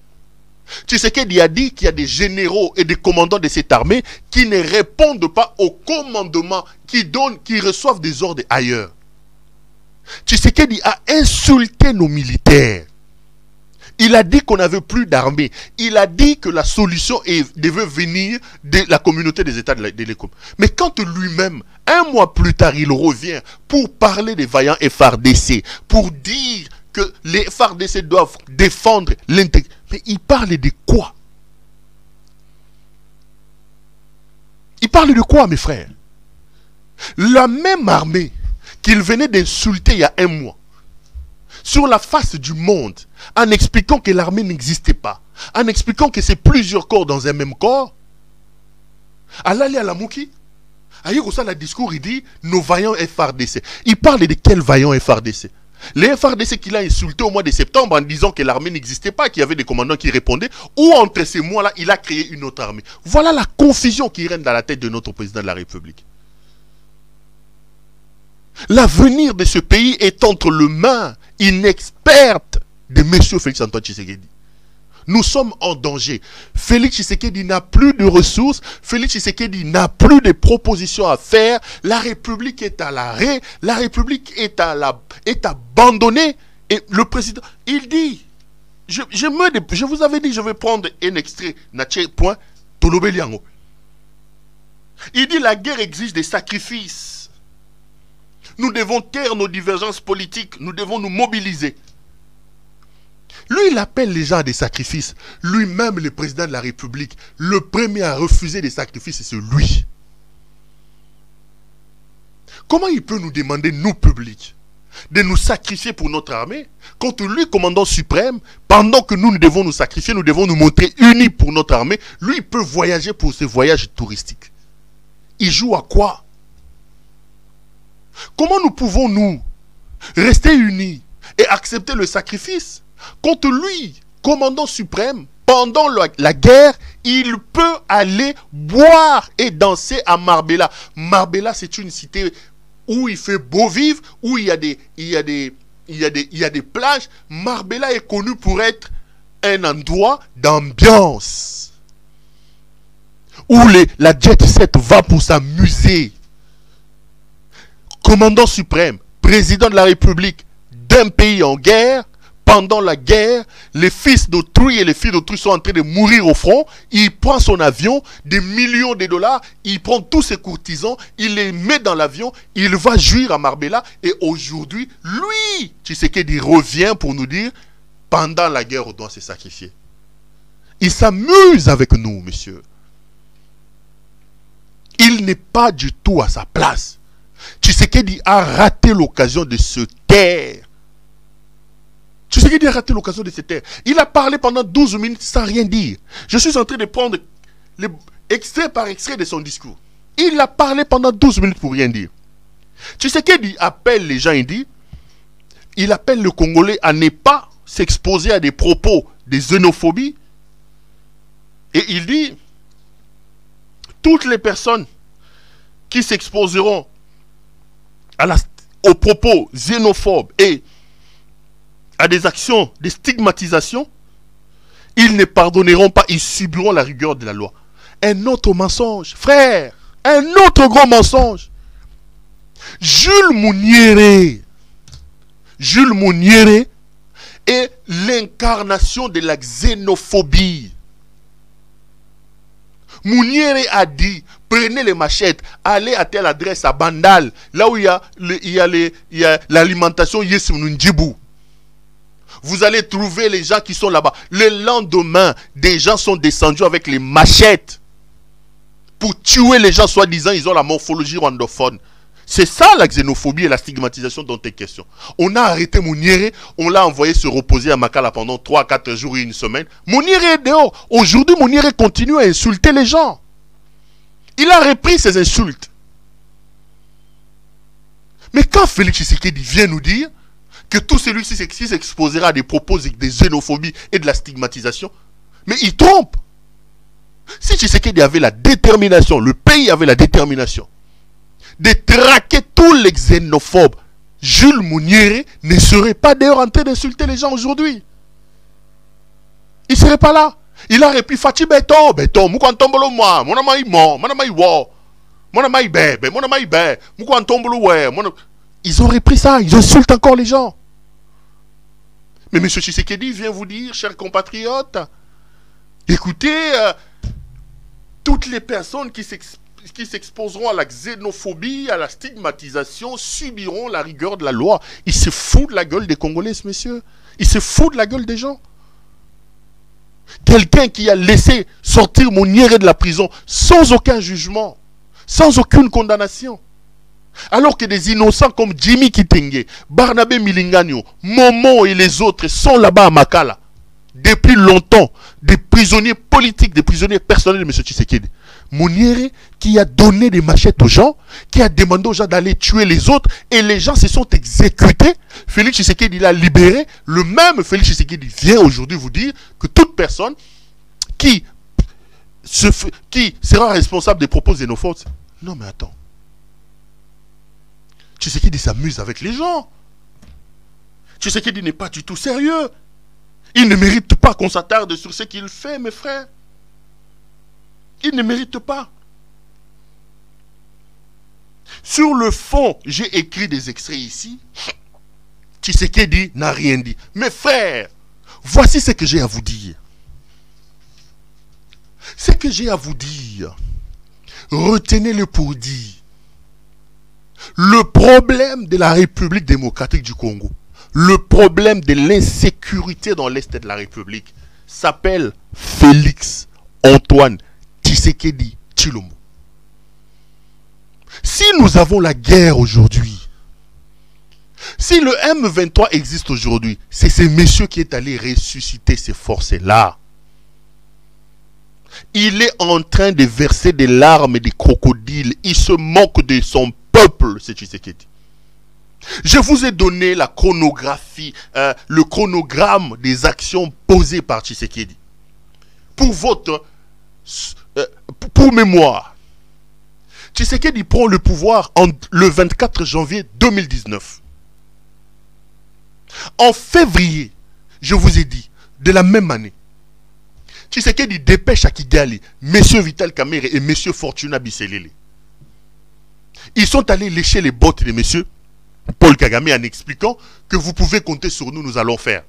Tshisekedi a dit qu'il y a des généraux et des commandants de cette armée qui ne répondent pas au commandement, qui reçoivent des ordres ailleurs. Tshisekedi a insulté nos militaires. Il a dit qu'on n'avait plus d'armée. Il a dit que la solution devait venir de la communauté des États de l'ECOM. Mais quand lui-même, un mois plus tard, il revient pour parler des vaillants FARDC, pour dire que les FARDC doivent défendre l'intégrité. Mais il parle de quoi? Il parle de quoi, mes frères? La même armée qu'il venait d'insulter il y a un mois, sur la face du monde, en expliquant que l'armée n'existait pas, en expliquant que c'est plusieurs corps dans un même corps. Alali Alamouki, Aïe la discours, il dit nos vaillants FARDC. Il parle de quels vaillants FARDC? Les FARDC qu'il a insultés au mois de septembre en disant que l'armée n'existait pas, qu'il y avait des commandants qui répondaient, ou entre ces mois-là, il a créé une autre armée. Voilà la confusion qui règne dans la tête de notre président de la République. L'avenir de ce pays est entre les mains inexpertes de M. Félix-Antoine Tshisekedi. Nous sommes en danger. Félix Tshisekedi n'a plus de ressources. Félix Tshisekedi n'a plus de propositions à faire. La République est à l'arrêt. La République est abandonnée. Et le président, il dit, je vous avais dit, je vais prendre un extrait. Il dit, la guerre exige des sacrifices. Nous devons taire nos divergences politiques. Nous devons nous mobiliser. Lui, il appelle les gens à des sacrifices. Lui-même, le président de la République, le premier à refuser des sacrifices, c'est lui. Comment il peut nous demander, nous, publics, de nous sacrifier pour notre armée, quand lui, commandant suprême, pendant que nous devons nous sacrifier, nous devons nous montrer unis pour notre armée, lui, il peut voyager pour ses voyages touristiques. Il joue à quoi? Comment nous pouvons, nous, rester unis et accepter le sacrifice quand lui, commandant suprême, pendant la guerre, il peut aller boire et danser à Marbella. Marbella, c'est une cité où il fait beau vivre, où il y a des plages. Marbella est connu pour être un endroit d'ambiance, où la jet set va pour s'amuser. Commandant suprême, président de la République d'un pays en guerre, pendant la guerre, les fils d'autrui et les filles d'autrui sont en train de mourir au front. Il prend son avion, des millions de dollars, il prend tous ses courtisans, il les met dans l'avion, il va jouir à Marbella. Et aujourd'hui, lui, Tshisekedi revient pour nous dire, pendant la guerre, on doit se sacrifier. Il s'amuse avec nous, monsieur. Il n'est pas du tout à sa place. Tshisekedi a raté l'occasion de se taire. Tshisekedi a raté l'occasion de se taire. Il a parlé pendant 12 minutes sans rien dire. Je suis en train de prendre extrait par extrait de son discours. Il a parlé pendant 12 minutes pour rien dire. Tshisekedi appelle les gens, il appelle le Congolais à ne pas s'exposer à des propos de xénophobie. Et il dit, toutes les personnes qui s'exposeront aux propos xénophobes et à des actions de stigmatisation, ils ne pardonneront pas, ils subiront la rigueur de la loi. Un autre mensonge, frère, un autre gros mensonge. Jules Mouniéré est l'incarnation de la xénophobie. Mouniere a dit, prenez les machettes, allez à telle adresse à Bandal, là où il y a l'alimentation Yes Ndjibou. Vous allez trouver les gens qui sont là-bas. Le lendemain, des gens sont descendus avec les machettes pour tuer les gens, soi-disant, ils ont la morphologie rwandophone. C'est ça la xénophobie et la stigmatisation dont est question. On a arrêté Mouniere, on l'a envoyé se reposer à Makala pendant 3-4 jours et une semaine. Mouniere est dehors. Aujourd'hui, Mouniere continue à insulter les gens. Il a repris ses insultes. Mais quand Félix Tshisekedi vient nous dire que tout celui-ci s'exposera à des propos de xénophobie et de la stigmatisation, mais il trompe. Si Tshisekedi avait la détermination, le pays avait la détermination de traquer tous les xénophobes, Jules Mouniere ne serait pas d'ailleurs en train d'insulter les gens aujourd'hui. Il ne serait pas là. Il a repris Fati Beto, Moukantombolo moi, mon amaï mo, mon amaï wo, mon amaï bébé, mon amaï bé, Moukantombolo ouais, Ils ont repris ça, ils insultent encore les gens. Mais M. Tshisekedi vient vous dire, chers compatriotes, écoutez, toutes les personnes qui s'exposeront à la xénophobie, à la stigmatisation, subiront la rigueur de la loi. Il se fout de la gueule des Congolais, ce monsieur. Il se fout de la gueule des gens. Quelqu'un qui a laissé sortir Mouniere de la prison sans aucun jugement, sans aucune condamnation. Alors que des innocents comme Jimmy Kitenge, Barnabé Milingano, Momo et les autres sont là-bas à Makala. Depuis longtemps, des prisonniers politiques, des prisonniers personnels de M. Tshisekedi. Mouniere qui a donné des machettes aux gens, qui a demandé aux gens d'aller tuer les autres, et les gens se sont exécutés. Félix Tshisekedi l'a libéré. Le même Félix Tshisekedi vient aujourd'hui vous dire que toute personne qui sera responsable des propos xénophobes. Non mais attends. Tshisekedi s'amuse avec les gens. Tshisekedi n'est pas du tout sérieux. Il ne mérite pas qu'on s'attarde sur ce qu'il fait, mes frères. Il ne mérite pas. Sur le fond, j'ai écrit des extraits ici. Tshisekedi n'a rien dit. Mes frères, voici ce que j'ai à vous dire. Ce que j'ai à vous dire, retenez-le pour dire. Le problème de la République démocratique du Congo, le problème de l'insécurité dans l'Est de la République s'appelle Félix Antoine Tshisekedi Tshilombo. Si nous avons la guerre aujourd'hui, si le M23 existe aujourd'hui, c'est ce monsieur qui est allé ressusciter ces forces-là. Il est en train de verser des larmes et des crocodiles. Il se moque de son peuple, c'est Tshisekedi. Je vous ai donné la chronographie, le chronogramme des actions posées par Tshisekedi. Pour mémoire, Tshisekedi prend le pouvoir le 24 janvier 2019. En février, je vous ai dit, de la même année, Tshisekedi dépêche à Kigali, M. Vital Kamerhe et M. Fortuna Bisselele. Ils sont allés lécher les bottes de M. Paul Kagame en expliquant que vous pouvez compter sur nous, nous allons faire.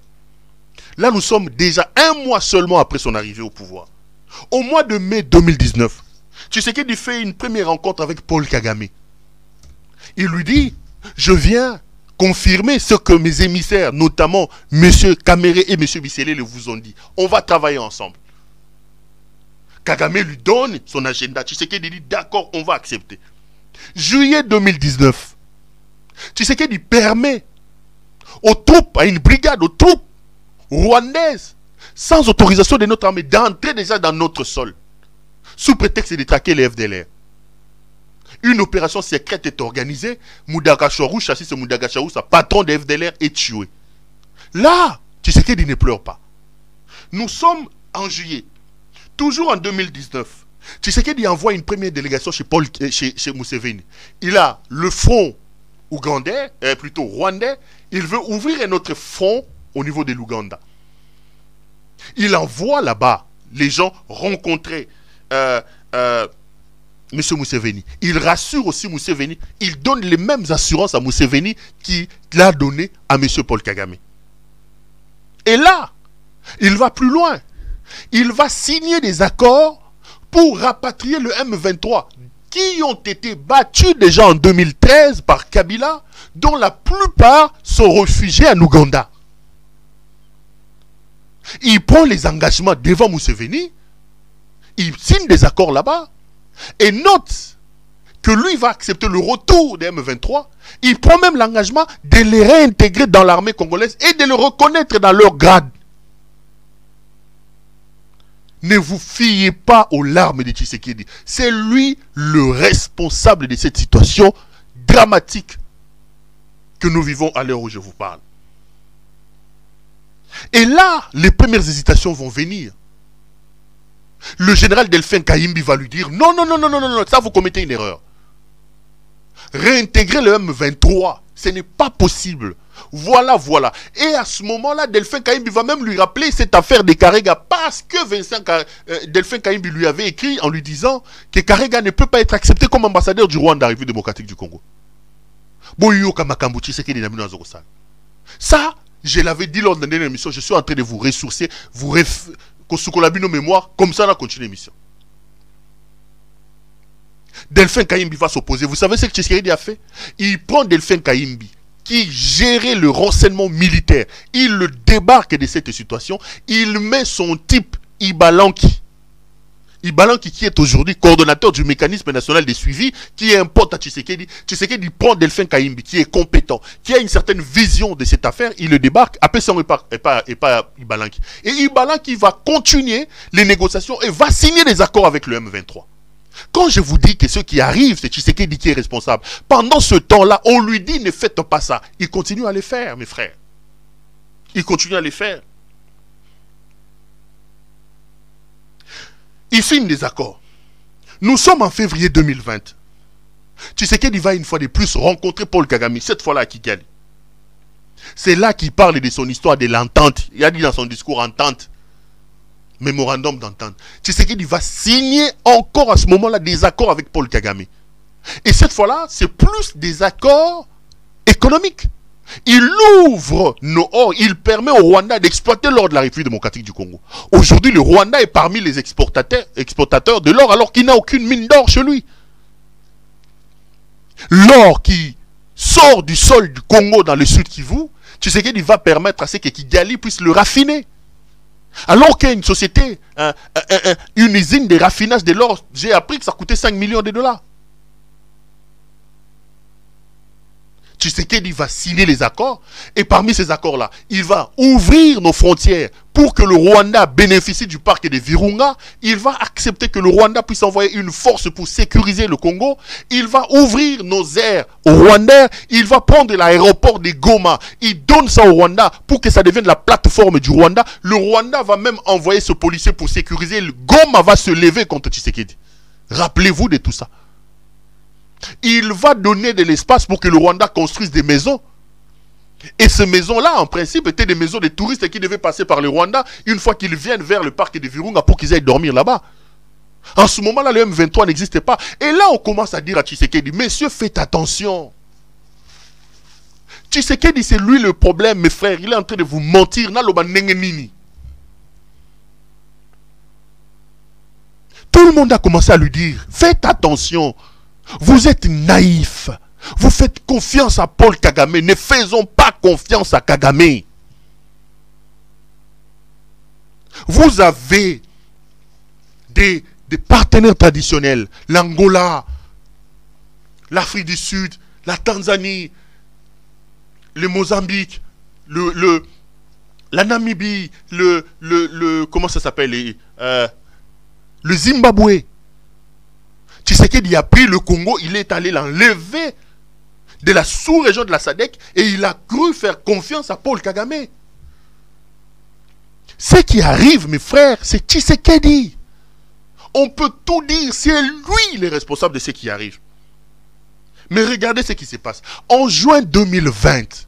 Là, nous sommes déjà un mois seulement après son arrivée au pouvoir. Au mois de mai 2019, Tshisekedi fait une première rencontre avec Paul Kagame. Il lui dit, je viens confirmer ce que mes émissaires, notamment M. Kamerhe et M. Bisselele vous ont dit. On va travailler ensemble. Kagame lui donne son agenda. Tshisekedi dit, d'accord, on va accepter. Juillet 2019, Tshisekedi permet aux troupes, à une brigade, aux troupes rwandaises, sans autorisation de notre armée, d'entrer déjà dans notre sol, sous prétexte de traquer les FDLR. Une opération secrète est organisée. Moudagachorou, chassis Moudagachorou, sa patron des FDLR, est tué. Là, Tshisekedi ne pleure pas. Nous sommes en juillet, toujours en 2019. Tshisekedi envoie une première délégation chez Museveni. Il a le front ougandais, plutôt rwandais. Il veut ouvrir un autre front au niveau de l'Ouganda. Il envoie là-bas les gens rencontrer M. Museveni. Il rassure aussi Museveni. Il donne les mêmes assurances à Museveni qu'il a donné à M. Paul Kagame. Et là, il va plus loin. Il va signer des accords pour rapatrier le M23 qui ont été battus déjà en 2013 par Kabila, dont la plupart sont réfugiés en Ouganda. Il prend les engagements devant Museveni, il signe des accords là-bas, et note que lui va accepter le retour des M23. Il prend même l'engagement de les réintégrer dans l'armée congolaise et de les reconnaître dans leur grade. Ne vous fiez pas aux larmes de Tshisekedi. C'est lui le responsable de cette situation dramatique que nous vivons à l'heure où je vous parle. Et là, les premières hésitations vont venir. Le général Delphin Kayimbi va lui dire non, non, non, non, non, non, ça vous commettez une erreur. Réintégrer le M23, ce n'est pas possible. Voilà, voilà. Et à ce moment-là, Delphin Kayimbi va même lui rappeler cette affaire de Karega parce que Delphin Kayimbi lui avait écrit en lui disant que Karega ne peut pas être accepté comme ambassadeur du Rwanda à la République démocratique du Congo. Ça, je l'avais dit lors de la dernière émission, je suis en train de vous ressourcer, vous nos mémoires, comme ça on a continué l'émission. Delphin Kayimbi va s'opposer. Vous savez ce que Tshisekedi a fait? Il prend Delphin Kayimbi, qui gérait le renseignement militaire. Il le débarque de cette situation. Il met son type Ibalanki. Ibalanki qui est aujourd'hui coordonnateur du mécanisme national de suivi, qui est un pote à Tshisekedi. Tshisekedi prend Delphin Kayimbi, qui est compétent, qui a une certaine vision de cette affaire. Il le débarque. Après ça, et pas Ibalanki. Et Ibalanki va continuer les négociations et va signer des accords avec le M23. Quand je vous dis que ce qui arrive, c'est Tshisekedi qui est responsable, pendant ce temps-là, on lui dit ne faites pas ça. Il continue à les faire, mes frères. Il continue à les faire. Il signe des accords. Nous sommes en février 2020. Tshisekedi va une fois de plus rencontrer Paul Kagame, cette fois-là à Kigali. C'est là qu'il parle de son histoire de l'entente. Il a dit dans son discours entente. Mémorandum d'entente. Tshisekedi va signer encore à ce moment-là des accords avec Paul Kagame. Et cette fois-là, c'est plus des accords économiques. Il ouvre nos ors, il permet au Rwanda d'exploiter l'or de la République démocratique du Congo. Aujourd'hui, le Rwanda est parmi les exportateurs de l'or alors qu'il n'a aucune mine d'or chez lui. L'or qui sort du sol du Congo dans le sud Kivu, Tshisekedi va permettre à ce que Kigali puisse le raffiner. Alors qu'il y a une société, une usine de raffinage de l'or, j'ai appris que ça coûtait 5 millions de dollars. Tshisekedi va signer les accords et parmi ces accords-là, il va ouvrir nos frontières pour que le Rwanda bénéficie du parc de Virunga. Il va accepter que le Rwanda puisse envoyer une force pour sécuriser le Congo. Il va ouvrir nos airs au Rwanda. Il va prendre l'aéroport de Goma. Il donne ça au Rwanda pour que ça devienne la plateforme du Rwanda. Le Rwanda va même envoyer ce policier pour sécuriser. Le Goma va se lever contre Tshisekedi. Rappelez-vous de tout ça. Il va donner de l'espace pour que le Rwanda construise des maisons. Et ces maisons-là, en principe, étaient des maisons de touristes qui devaient passer par le Rwanda une fois qu'ils viennent vers le parc de Virunga pour qu'ils aillent dormir là-bas. En ce moment-là, le M23 n'existait pas. Et là, on commence à dire à Tshisekedi, messieurs, faites attention. Tshisekedi, c'est lui le problème, mes frères. Il est en train de vous mentir. Tout le monde a commencé à lui dire, faites attention. Vous êtes naïfs. Vous faites confiance à Paul Kagame. Ne faisons pas confiance à Kagame. Vous avez des partenaires traditionnels. L'Angola, l'Afrique du Sud, la Tanzanie, le Mozambique, la Namibie, comment ça s'appelle, le Zimbabwe. Tshisekedi a pris le Congo, il est allé l'enlever de la sous-région de la SADC et il a cru faire confiance à Paul Kagame. Ce qui arrive, mes frères, c'est Tshisekedi. On peut tout dire, c'est lui le responsable de ce qui arrive. Mais regardez ce qui se passe. En juin 2020,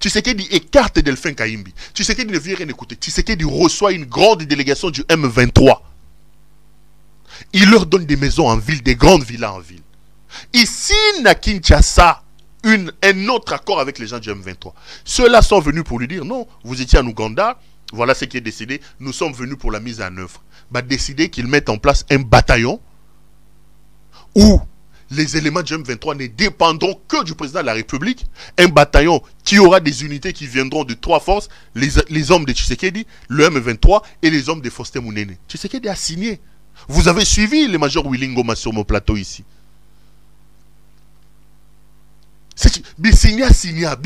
Tshisekedi écarte Delphin Kayimbi. Tshisekedi ne vient rien écouter. Tshisekedi reçoit une grande délégation du M23. Il leur donne des maisons en ville, des grandes villas en ville. Ici, à Kinshasa, un autre accord avec les gens du M23. Ceux-là sont venus pour lui dire, non, vous étiez en Ouganda, voilà ce qui est décidé. Nous sommes venus pour la mise en œuvre. Bah, décider qu'ils mettent en place un bataillon où les éléments du M23 ne dépendront que du président de la République. Un bataillon qui aura des unités qui viendront de 3 forces, les hommes de Tshisekedi, le M23 et les hommes de Faustin Mounene. Tshisekedi a signé. Vous avez suivi le major Willy Ngoma sur mon plateau ici. Bisinia signa,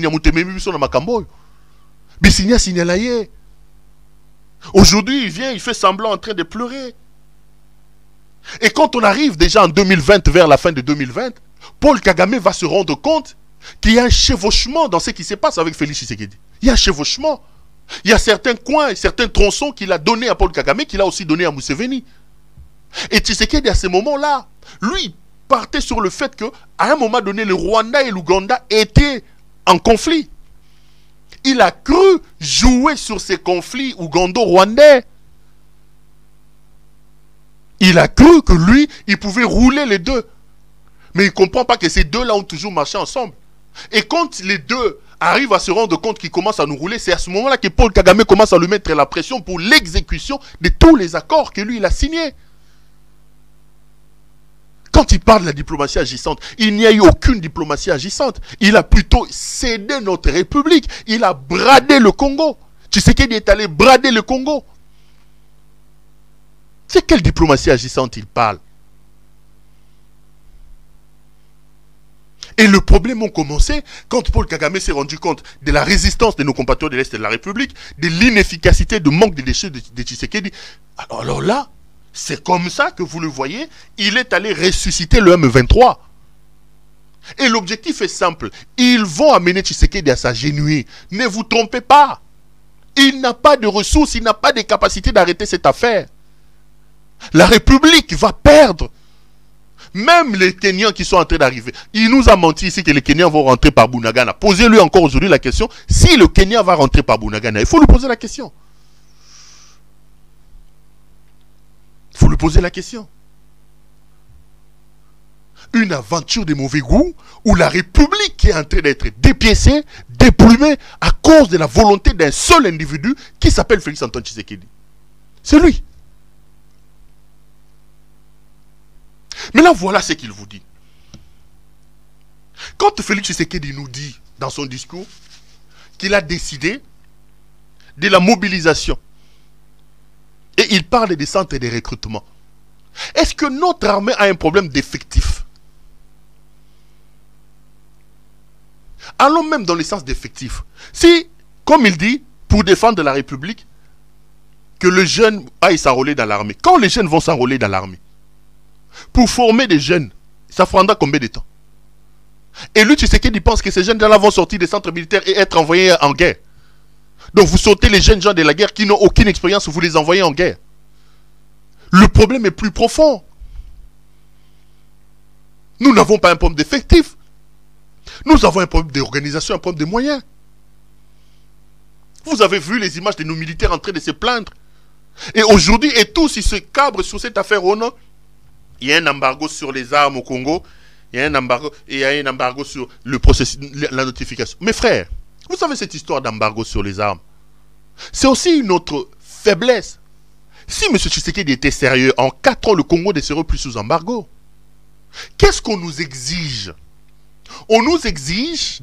Moutememi biso na makambo. Bisinia signa la ye. Aujourd'hui, il vient, il fait semblant en train de pleurer. Et quand on arrive déjà en 2020, vers la fin de 2020, Paul Kagame va se rendre compte qu'il y a un chevauchement dans ce qui se passe avec Félix Tshisekedi. Il y a un chevauchement. Il y a certains coins et certains tronçons qu'il a donnés à Paul Kagame, qu'il a aussi donné à Museveni. Et Tshisekedi, à ce moment-là, lui, partait sur le fait qu'à un moment donné, le Rwanda et l'Ouganda étaient en conflit. Il a cru jouer sur ces conflits ougando-rwandais. Il a cru que lui, il pouvait rouler les deux. Mais il ne comprend pas que ces deux-là ont toujours marché ensemble. Et quand les deux arrivent à se rendre compte qu'ils commencent à nous rouler, c'est à ce moment-là que Paul Kagame commence à lui mettre la pression pour l'exécution de tous les accords que lui, il a signés. Quand il parle de la diplomatie agissante, il n'y a eu aucune diplomatie agissante. Il a plutôt cédé notre République. Il a bradé le Congo. Tshisekedi est allé brader le Congo. C'est quelle diplomatie agissante il parle? Et le problème a commencé quand Paul Kagame s'est rendu compte de la résistance de nos compatriotes de l'Est de la République, de l'inefficacité, du manque de déchets de Tshisekedi. Alors là, c'est comme ça que vous le voyez, il est allé ressusciter le M23. Et l'objectif est simple. Ils vont amener Tshisekedi à s'agenouiller. Ne vous trompez pas. Il n'a pas de ressources, il n'a pas de capacité d'arrêter cette affaire. La République va perdre. Même les Kenyans qui sont en train d'arriver. Il nous a menti ici que les Kenyans vont rentrer par Bunagana. Posez-lui encore aujourd'hui la question. Si le Kenya va rentrer par Bunagana, il faut lui poser la question. Il faut lui poser la question. Une aventure de mauvais goût où la République est en train d'être dépiécée, déplumée à cause de la volonté d'un seul individu qui s'appelle Félix Antoine Tshisekedi. C'est lui. Mais là, voilà ce qu'il vous dit. Quand Félix Tshisekedi nous dit dans son discours qu'il a décidé de la mobilisation et il parle des centres de recrutement, est-ce que notre armée a un problème d'effectif? Allons même dans le sens d'effectif. Si, comme il dit, pour défendre la République, que le jeune aille s'enrôler dans l'armée. Quand les jeunes vont s'enrôler dans l'armée, pour former des jeunes, ça prendra combien de temps? Et lui, tu sais qu'il pense que ces jeunes-là vont sortir des centres militaires et être envoyés en guerre. Donc vous sortez les jeunes gens de la guerre qui n'ont aucune expérience, vous les envoyez en guerre. Le problème est plus profond. Nous n'avons pas un problème d'effectif. Nous avons un problème d'organisation, un problème de moyens. Vous avez vu les images de nos militaires en train de se plaindre. Et aujourd'hui, et tous, ils se cabrent sur cette affaire ou non. Il y a un embargo sur les armes au Congo. Il y a un embargo, sur le processus, la notification. Mes frères, vous savez cette histoire d'embargo sur les armes. C'est aussi une autre faiblesse. Si M. Tshisekedi était sérieux, en 4 ans, le Congo ne serait plus sous embargo. Qu'est-ce qu'on nous exige? On nous exige,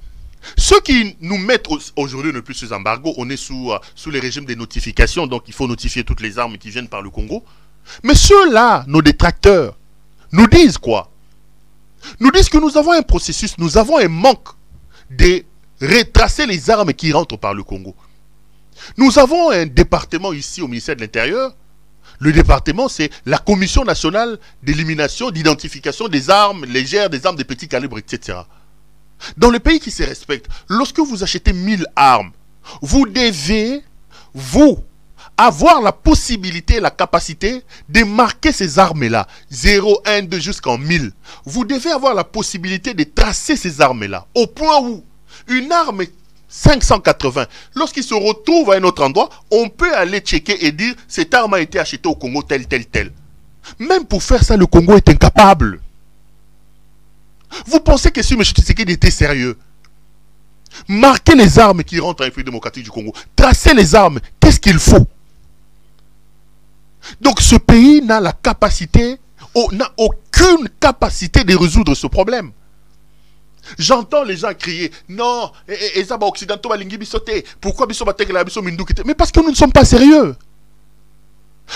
ceux qui nous mettent aujourd'hui ne plus sous embargo, on est sous les régimes de notification, donc il faut notifier toutes les armes qui viennent par le Congo. Mais ceux-là, nos détracteurs, nous disent quoi? Nous disent que nous avons un processus, nous avons un manque de retracer les armes qui rentrent par le Congo. Nous avons un département ici au ministère de l'Intérieur. Le département, c'est la Commission nationale d'élimination, d'identification des armes légères, des armes de petit calibre, etc. Dans les pays qui se respectent, lorsque vous achetez 1000 armes, vous devez, avoir la possibilité, la capacité de marquer ces armes-là, 0, 1, 2 jusqu'en 1000. Vous devez avoir la possibilité de tracer ces armes-là, au point où une arme 580, lorsqu'il se retrouve à un autre endroit, on peut aller checker et dire cette arme a été achetée au Congo tel, tel, tel. Même pour faire ça, le Congo est incapable. Vous pensez que si M. Tshisekedi était sérieux, Marquer les armes qui rentrent en République démocratique du Congo. Tracer les armes. Qu'est-ce qu'il faut? Donc ce pays n'a la capacité, n'a aucune capacité de résoudre ce problème. J'entends les gens crier, non, pourquoi mais parce que nous ne sommes pas sérieux.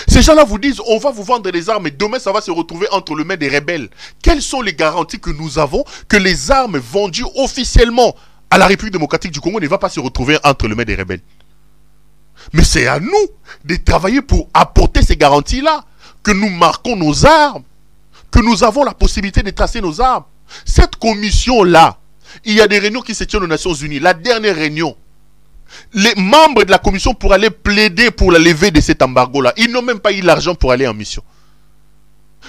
Ces gens-là vous disent, on va vous vendre des armes et demain ça va se retrouver entre les mains des rebelles. Quelles sont les garanties que nous avons que les armes vendues officiellement à la République démocratique du Congo ne vont pas se retrouver entre les mains des rebelles? Mais c'est à nous de travailler pour apporter ces garanties-là, que nous marquons nos armes, que nous avons la possibilité de tracer nos armes. Cette commission-là, il y a des réunions qui se tiennent aux Nations Unies. La dernière réunion, les membres de la commission pour aller plaider pour la levée de cet embargo-là, ils n'ont même pas eu l'argent pour aller en mission.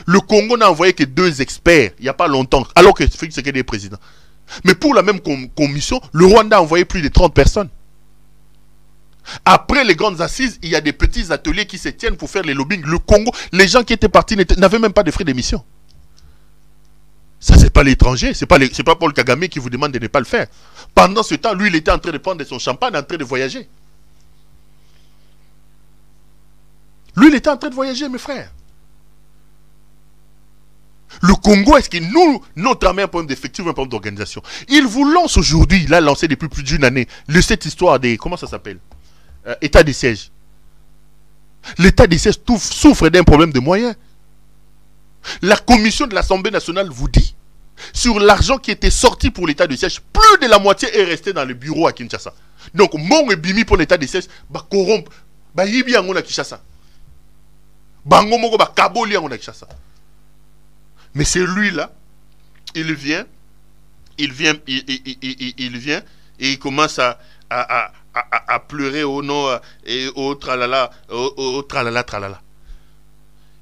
Le Congo n'a envoyé que 2 experts, il n'y a pas longtemps, alors que Félix Tshisekedi est président. Mais pour la même commission, le Rwanda a envoyé plus de 30 personnes. Après les grandes assises, il y a des petits ateliers qui se tiennent pour faire les lobbying. Le Congo, les gens qui étaient partis n'avaient même pas de frais d'émission. Ça, c'est pas l'étranger, c'est pas Paul Kagame qui vous demande de ne pas le faire. Pendant ce temps, lui, il était en train de prendre son champagne, en train de voyager. Lui, il était en train de voyager, mes frères. Le Congo, est-ce que nous, notre armée a un problème d'effectif, un problème d'organisation? Il vous lance aujourd'hui, il a lancé depuis plus d'une année, cette histoire des, comment ça s'appelle, état de siège. L'état de siège souffre d'un problème de moyens. La commission de l'Assemblée nationale vous dit, sur l'argent qui était sorti pour l'état de siège, plus de la moitié est resté dans le bureau à Kinshasa. Donc, mon bimi pour l'état de siège, bah corrompre, bah yibi à Kinshasa. Bango moko bah kaboli à Kinshasa. Mais c'est lui-là, il vient et il commence à pleurer au nom et au tralala, au tralala, tralala.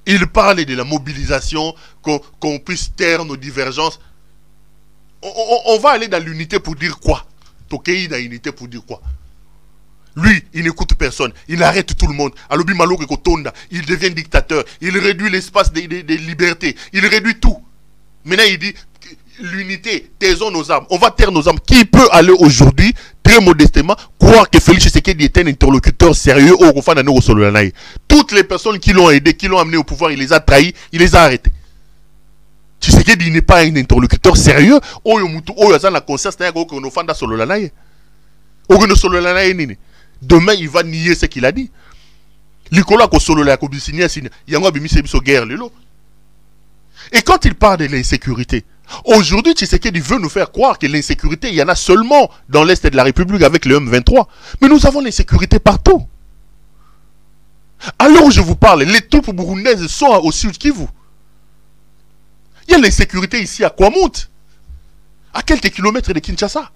Il parle de la mobilisation, qu'on puisse taire nos divergences. On va aller dans l'unité pour dire quoi? Tokei dans l'unité pour dire quoi? Lui, il n'écoute personne. Il arrête tout le monde. Alobi Malo Kotonda, il devient dictateur. Il réduit l'espace des libertés. Il réduit tout. Maintenant, il dit l'unité, taisons nos armes. On va taire nos armes. Qui peut aller aujourd'hui, très modestement, croire que Félix Tshisekedi est un interlocuteur sérieux au Rwanda no Sololanaï? Toutes les personnes qui l'ont aidé, qui l'ont amené au pouvoir, il les a trahis, il les a arrêtés. Tshisekedi n'est pas un interlocuteur sérieux. Demain, il va nier ce qu'il a dit. Et quand il parle de l'insécurité, aujourd'hui, Tshisekedi veut nous faire croire que l'insécurité, il y en a seulement dans l'Est de la République avec le M23. Mais nous avons l'insécurité partout. Alors je vous parle, les troupes burundaises sont au Sud Kivu. Il y a l'insécurité ici à Kwamouth, à quelques kilomètres de Kinshasa.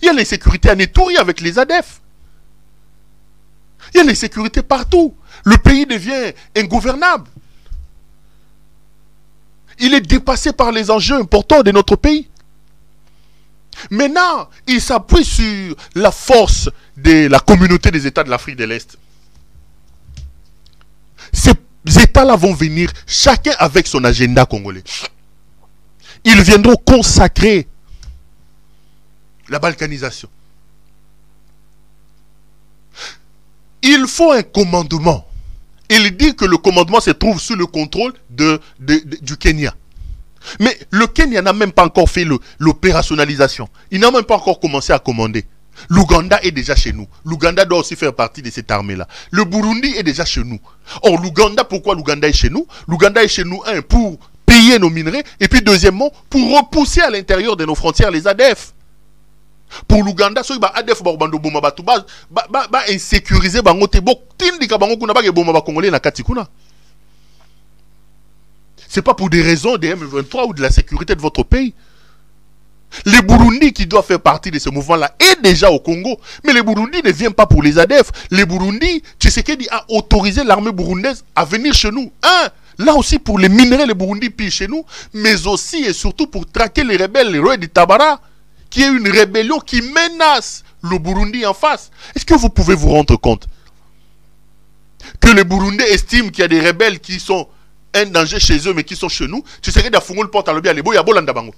Il y a l'insécurité à Neturi avec les ADF. Il y a l'insécurité partout. Le pays devient ingouvernable. Il est dépassé par les enjeux importants de notre pays. Maintenant, il s'appuie sur la force de la communauté des États de l'Afrique de l'Est. Ces États-là vont venir, chacun avec son agenda congolais. Ils viendront consacrer la balkanisation. Il faut un commandement. Il dit que le commandement se trouve sous le contrôle du Kenya. Mais le Kenya n'a même pas encore fait l'opérationnalisation. Il n'a même pas encore commencé à commander. L'Ouganda est déjà chez nous. L'Ouganda doit aussi faire partie de cette armée-là. Le Burundi est déjà chez nous. Or, l'Ouganda, pourquoi l'Ouganda est chez nous? L'Ouganda est chez nous, un, pour payer nos minerais, et puis deuxièmement, pour repousser à l'intérieur de nos frontières les ADF. Pour l'Ouganda, ceux qui ont ADF, insécuriser, c'est pas pour des raisons des M23 ou de la sécurité de votre pays. Les Burundis qui doivent faire partie de ce mouvement-là est déjà au Congo. Mais les Burundis ne viennent pas pour les ADF. Les Burundis, Tshisekedi a autorisé l'armée burundaise à venir chez nous. Là aussi pour les minerais, les Burundis pillent chez nous. Mais aussi et surtout pour traquer les rebelles, les Rois de Tabara, qui est une rébellion qui menace le Burundi en face. Est-ce que vous pouvez vous rendre compte que les Burundais estiment qu'il y a des rebelles qui sont un danger chez eux mais qui sont chez nous? Tshisekedi a fongé le porte à l'objet à l'ebo, il y a Bolanda Bango.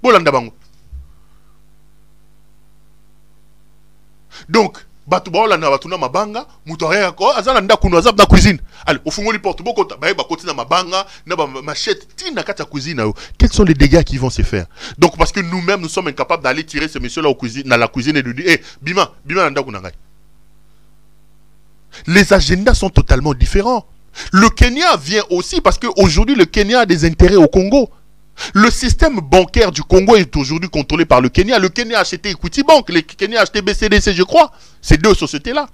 Bolanda Bango. Donc, Batouba la na batuna mabanga, mutorea ko azala nda kuno azab na cuisine. Allez, au fond, les porte beaucoup ta ba côté na mabanga, na ba machette, tina kata cuisine. Quels sont les dégâts qui vont se faire? Donc parce que nous-mêmes nous sommes incapables d'aller tirer ce monsieur là au cuisine, dans la cuisine et de dire "Eh, bima nda kuna ngai." Les agendas sont totalement différents. Le Kenya vient aussi parce qu'aujourd'hui le Kenya a des intérêts au Congo. Le système bancaire du Congo est aujourd'hui contrôlé par le Kenya. Le Kenya a acheté Equity Bank, le Kenya a acheté BCDC, je crois. Ces deux sociétés-là.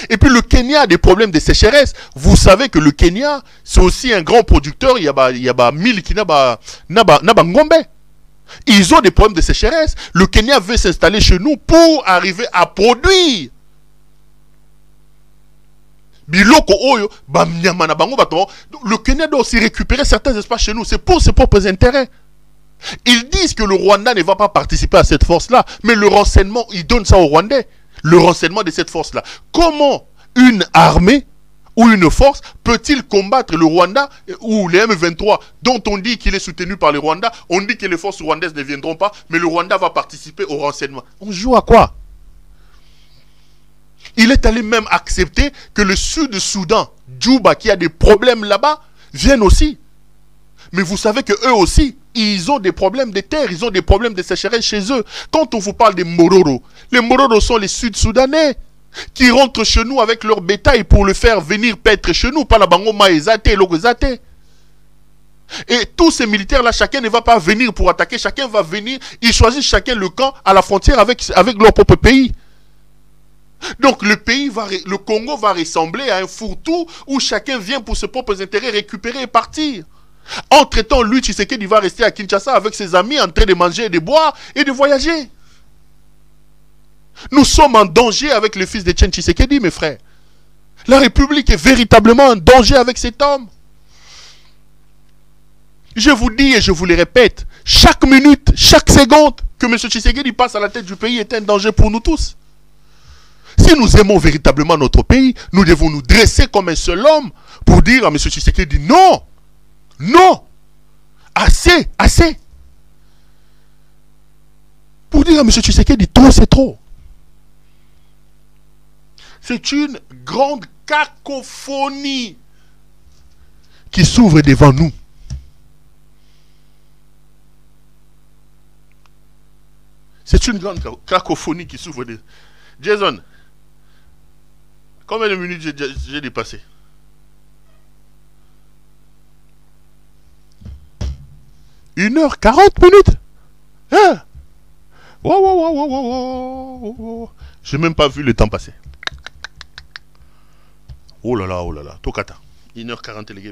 Et puis le Kenya a des problèmes de sécheresse. Vous savez que le Kenya, c'est aussi un grand producteur. Il y a 1000 qui n'a pas ngombe. Ils ont des problèmes de sécheresse. Le Kenya veut s'installer chez nous pour arriver à produire. Biloko oyo, le Kenya doit aussi récupérer certains espaces chez nous. C'est pour ses propres intérêts. Ils disent que le Rwanda ne va pas participer à cette force-là. Mais le renseignement, ils donnent ça aux Rwandais. Le renseignement de cette force-là. Comment une armée ou une force peut-il combattre le Rwanda ou les M23 dont on dit qu'il est soutenu par le Rwanda? On dit que les forces rwandaises ne viendront pas, mais le Rwanda va participer au renseignement. On joue à quoi? Il est allé même accepter que le Sud-Soudan, Djouba, qui a des problèmes là-bas, vienne aussi. Mais vous savez que eux aussi, ils ont des problèmes de terre, ils ont des problèmes de sécheresse chez eux. Quand on vous parle des Mororo, les Mororo sont les Sud-Soudanais qui rentrent chez nous avec leur bétail pour le faire venir paître chez nous, pas la Bangoma et Zate, Logozate. Et tous ces militaires-là, chacun ne va pas venir pour attaquer, chacun va venir, ils choisissent chacun le camp à la frontière avec leur propre pays. Donc le Congo va ressembler à un fourre-tout où chacun vient pour ses propres intérêts récupérer et partir. Entre-temps, lui, Tshisekedi va rester à Kinshasa avec ses amis en train de manger et de boire et de voyager. Nous sommes en danger avec le fils de Etienne Tshisekedi, mes frères. La République est véritablement en danger avec cet homme. Je vous dis et je vous le répète, chaque minute, chaque seconde que M. Tshisekedi passe à la tête du pays est un danger pour nous tous. Si nous aimons véritablement notre pays, nous devons nous dresser comme un seul homme pour dire à M. Tshisekedi non, non, assez, assez. Pour dire à M. Tshisekedi trop, c'est trop. C'est une grande cacophonie qui s'ouvre devant nous. C'est une grande cacophonie qui s'ouvre devant nous. Jason, combien de minutes j'ai dépassé? Une heure 40 minutes? Hein? Wow. J'ai même pas vu le temps passer. Oh là là, Tokata. 1h40 les gars.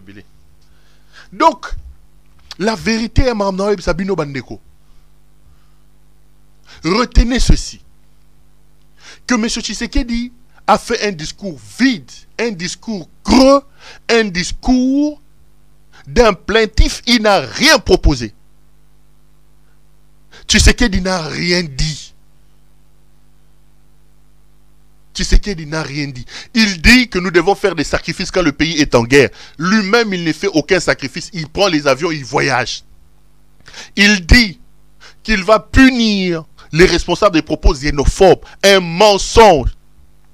Donc, la vérité est Mme Sabino Bandeko. Retenez ceci. Que M. Tshisekedi a fait un discours vide, un discours creux, un discours d'un plaintif. Il n'a rien proposé. Tshisekedi n'a rien dit. Tshisekedi n'a rien dit. Il dit que nous devons faire des sacrifices quand le pays est en guerre. Lui-même, il ne fait aucun sacrifice. Il prend les avions, il voyage. Il dit qu'il va punir les responsables des propos xénophobes. Un mensonge.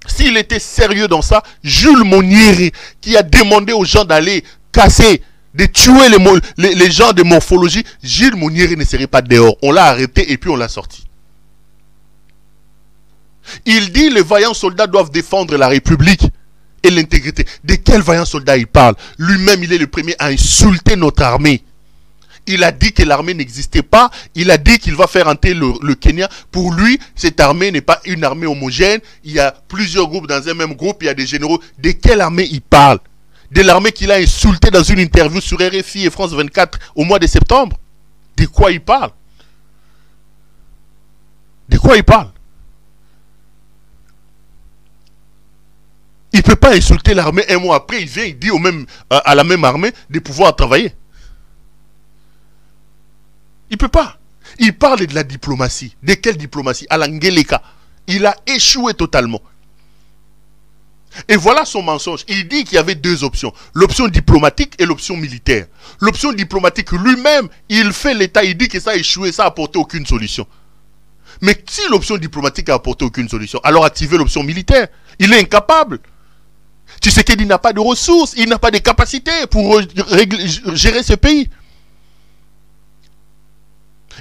S'il était sérieux dans ça, Jules Monnieri, qui a demandé aux gens d'aller casser, de tuer les gens de morphologie, Jules Monnieri ne serait pas dehors. On l'a arrêté et puis on l'a sorti. Il dit les vaillants soldats doivent défendre la République et l'intégrité. De quels vaillants soldats il parle? Lui-même, il est le premier à insulter notre armée. Il a dit que l'armée n'existait pas. Il a dit qu'il va faire entrer le Kenya. Pour lui, cette armée n'est pas une armée homogène. Il y a plusieurs groupes dans un même groupe. Il y a des généraux. De quelle armée il parle? De l'armée qu'il a insultée dans une interview sur RFI et France 24 au mois de septembre. De quoi il parle? De quoi il parle? Il ne peut pas insulter l'armée un mois après. Il vient, il dit à la même armée de pouvoir travailler. Il ne peut pas. Il parle de la diplomatie. De quelle diplomatie? À l'Angeleka. Il a échoué totalement. Et voilà son mensonge. Il dit qu'il y avait deux options. L'option diplomatique et l'option militaire. L'option diplomatique, lui-même, il fait l'État. Il dit que ça a échoué, ça n'a apporté aucune solution. Mais si l'option diplomatique a apporté aucune solution, alors activez l'option militaire. Il est incapable. Tshisekedi n'a pas de ressources, il n'a pas de capacités pour gérer ce pays.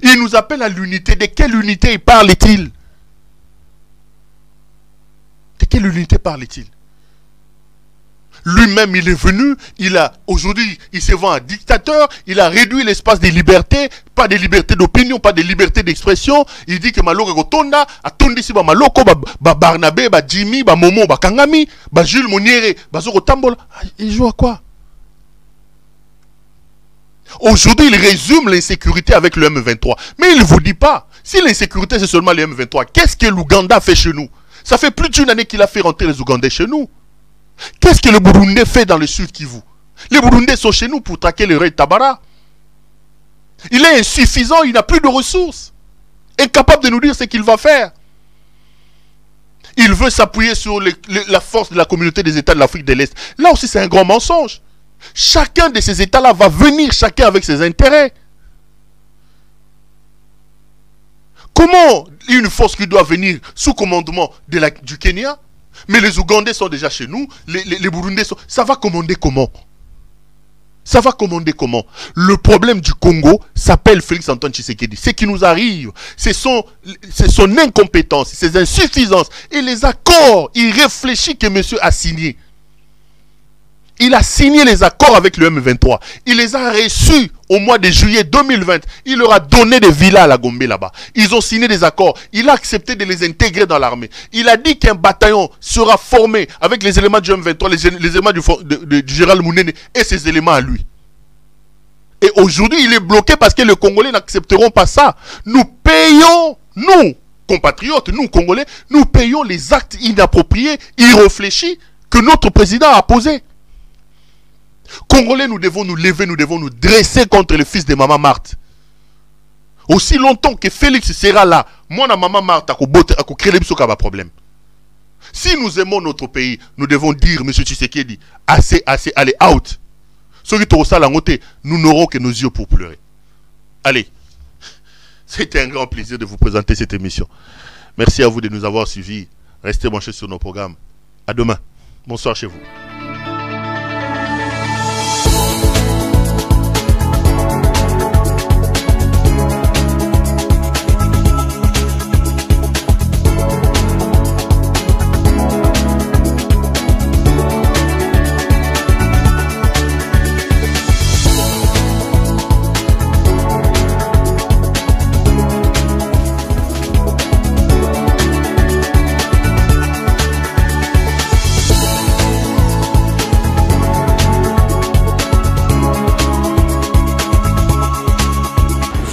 Il nous appelle à l'unité. De quelle unité parle-t-il? De quelle unité parle-t-il? Lui-même, il est venu, aujourd'hui, il se vend un dictateur, il a réduit l'espace des libertés, pas de liberté d'opinion, pas de liberté d'expression. Il dit que Maloko Gotonda, Atondi si ba Maloko, ba Barnabé, ba Jimmy, ba Momo, ba Kangami, ba Jules Moniere, ba Zoro Tambola. Il joue à quoi? Aujourd'hui, il résume l'insécurité avec le M23. Mais il ne vous dit pas, si l'insécurité c'est seulement le M23, qu'est-ce que l'Ouganda fait chez nous? Ça fait plus d'une année qu'il a fait rentrer les Ougandais chez nous. Qu'est-ce que le Burundais fait dans le sud Kivu? Les Burundais sont chez nous pour traquer le rey Tabara. Il est insuffisant, il n'a plus de ressources. Incapable de nous dire ce qu'il va faire. Il veut s'appuyer sur la force de la communauté des États de l'Afrique de l'Est. Là aussi, c'est un grand mensonge. Chacun de ces États-là va venir, chacun avec ses intérêts. Comment une force qui doit venir sous commandement du Kenya? Mais les Ougandais sont déjà chez nous, les Burundais sont... Ça va commander comment? Ça va commander comment? Le problème du Congo s'appelle Félix-Antoine Tshisekedi. Ce qui nous arrive, c'est son incompétence, ses insuffisances et les accords irréfléchis que monsieur a signés. Il a signé les accords avec le M23. Il les a reçus au mois de juillet 2020. Il leur a donné des villas à la Gombe là-bas. Ils ont signé des accords. Il a accepté de les intégrer dans l'armée. Il a dit qu'un bataillon sera formé avec les éléments du M23, les éléments du général Mounene et ses éléments à lui. Et aujourd'hui, il est bloqué parce que les Congolais n'accepteront pas ça. Nous payons, nous, compatriotes, nous, Congolais, nous payons les actes inappropriés, irréfléchis que notre président a posés. Congolais, nous devons nous lever, nous devons nous dresser contre le fils de Maman Marthe. Aussi longtemps que Félix sera là, moi, Maman Marthe, à créer les problème. Si nous aimons notre pays, nous devons dire, M. Tshisekedi, assez, allez, out. Ceux qui trouvent ça la montée, nous n'aurons que nos yeux pour pleurer. Allez, c'était un grand plaisir de vous présenter cette émission. Merci à vous de nous avoir suivis. Restez branchés sur nos programmes. À demain. Bonsoir chez vous.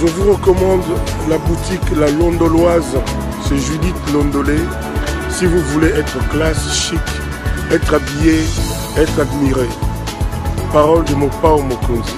Je vous recommande la boutique La Londoloise, c'est Judith Londolé. Si vous voulez être classe, chic, être habillé, être admiré. Parole de Mopao Mokonzi.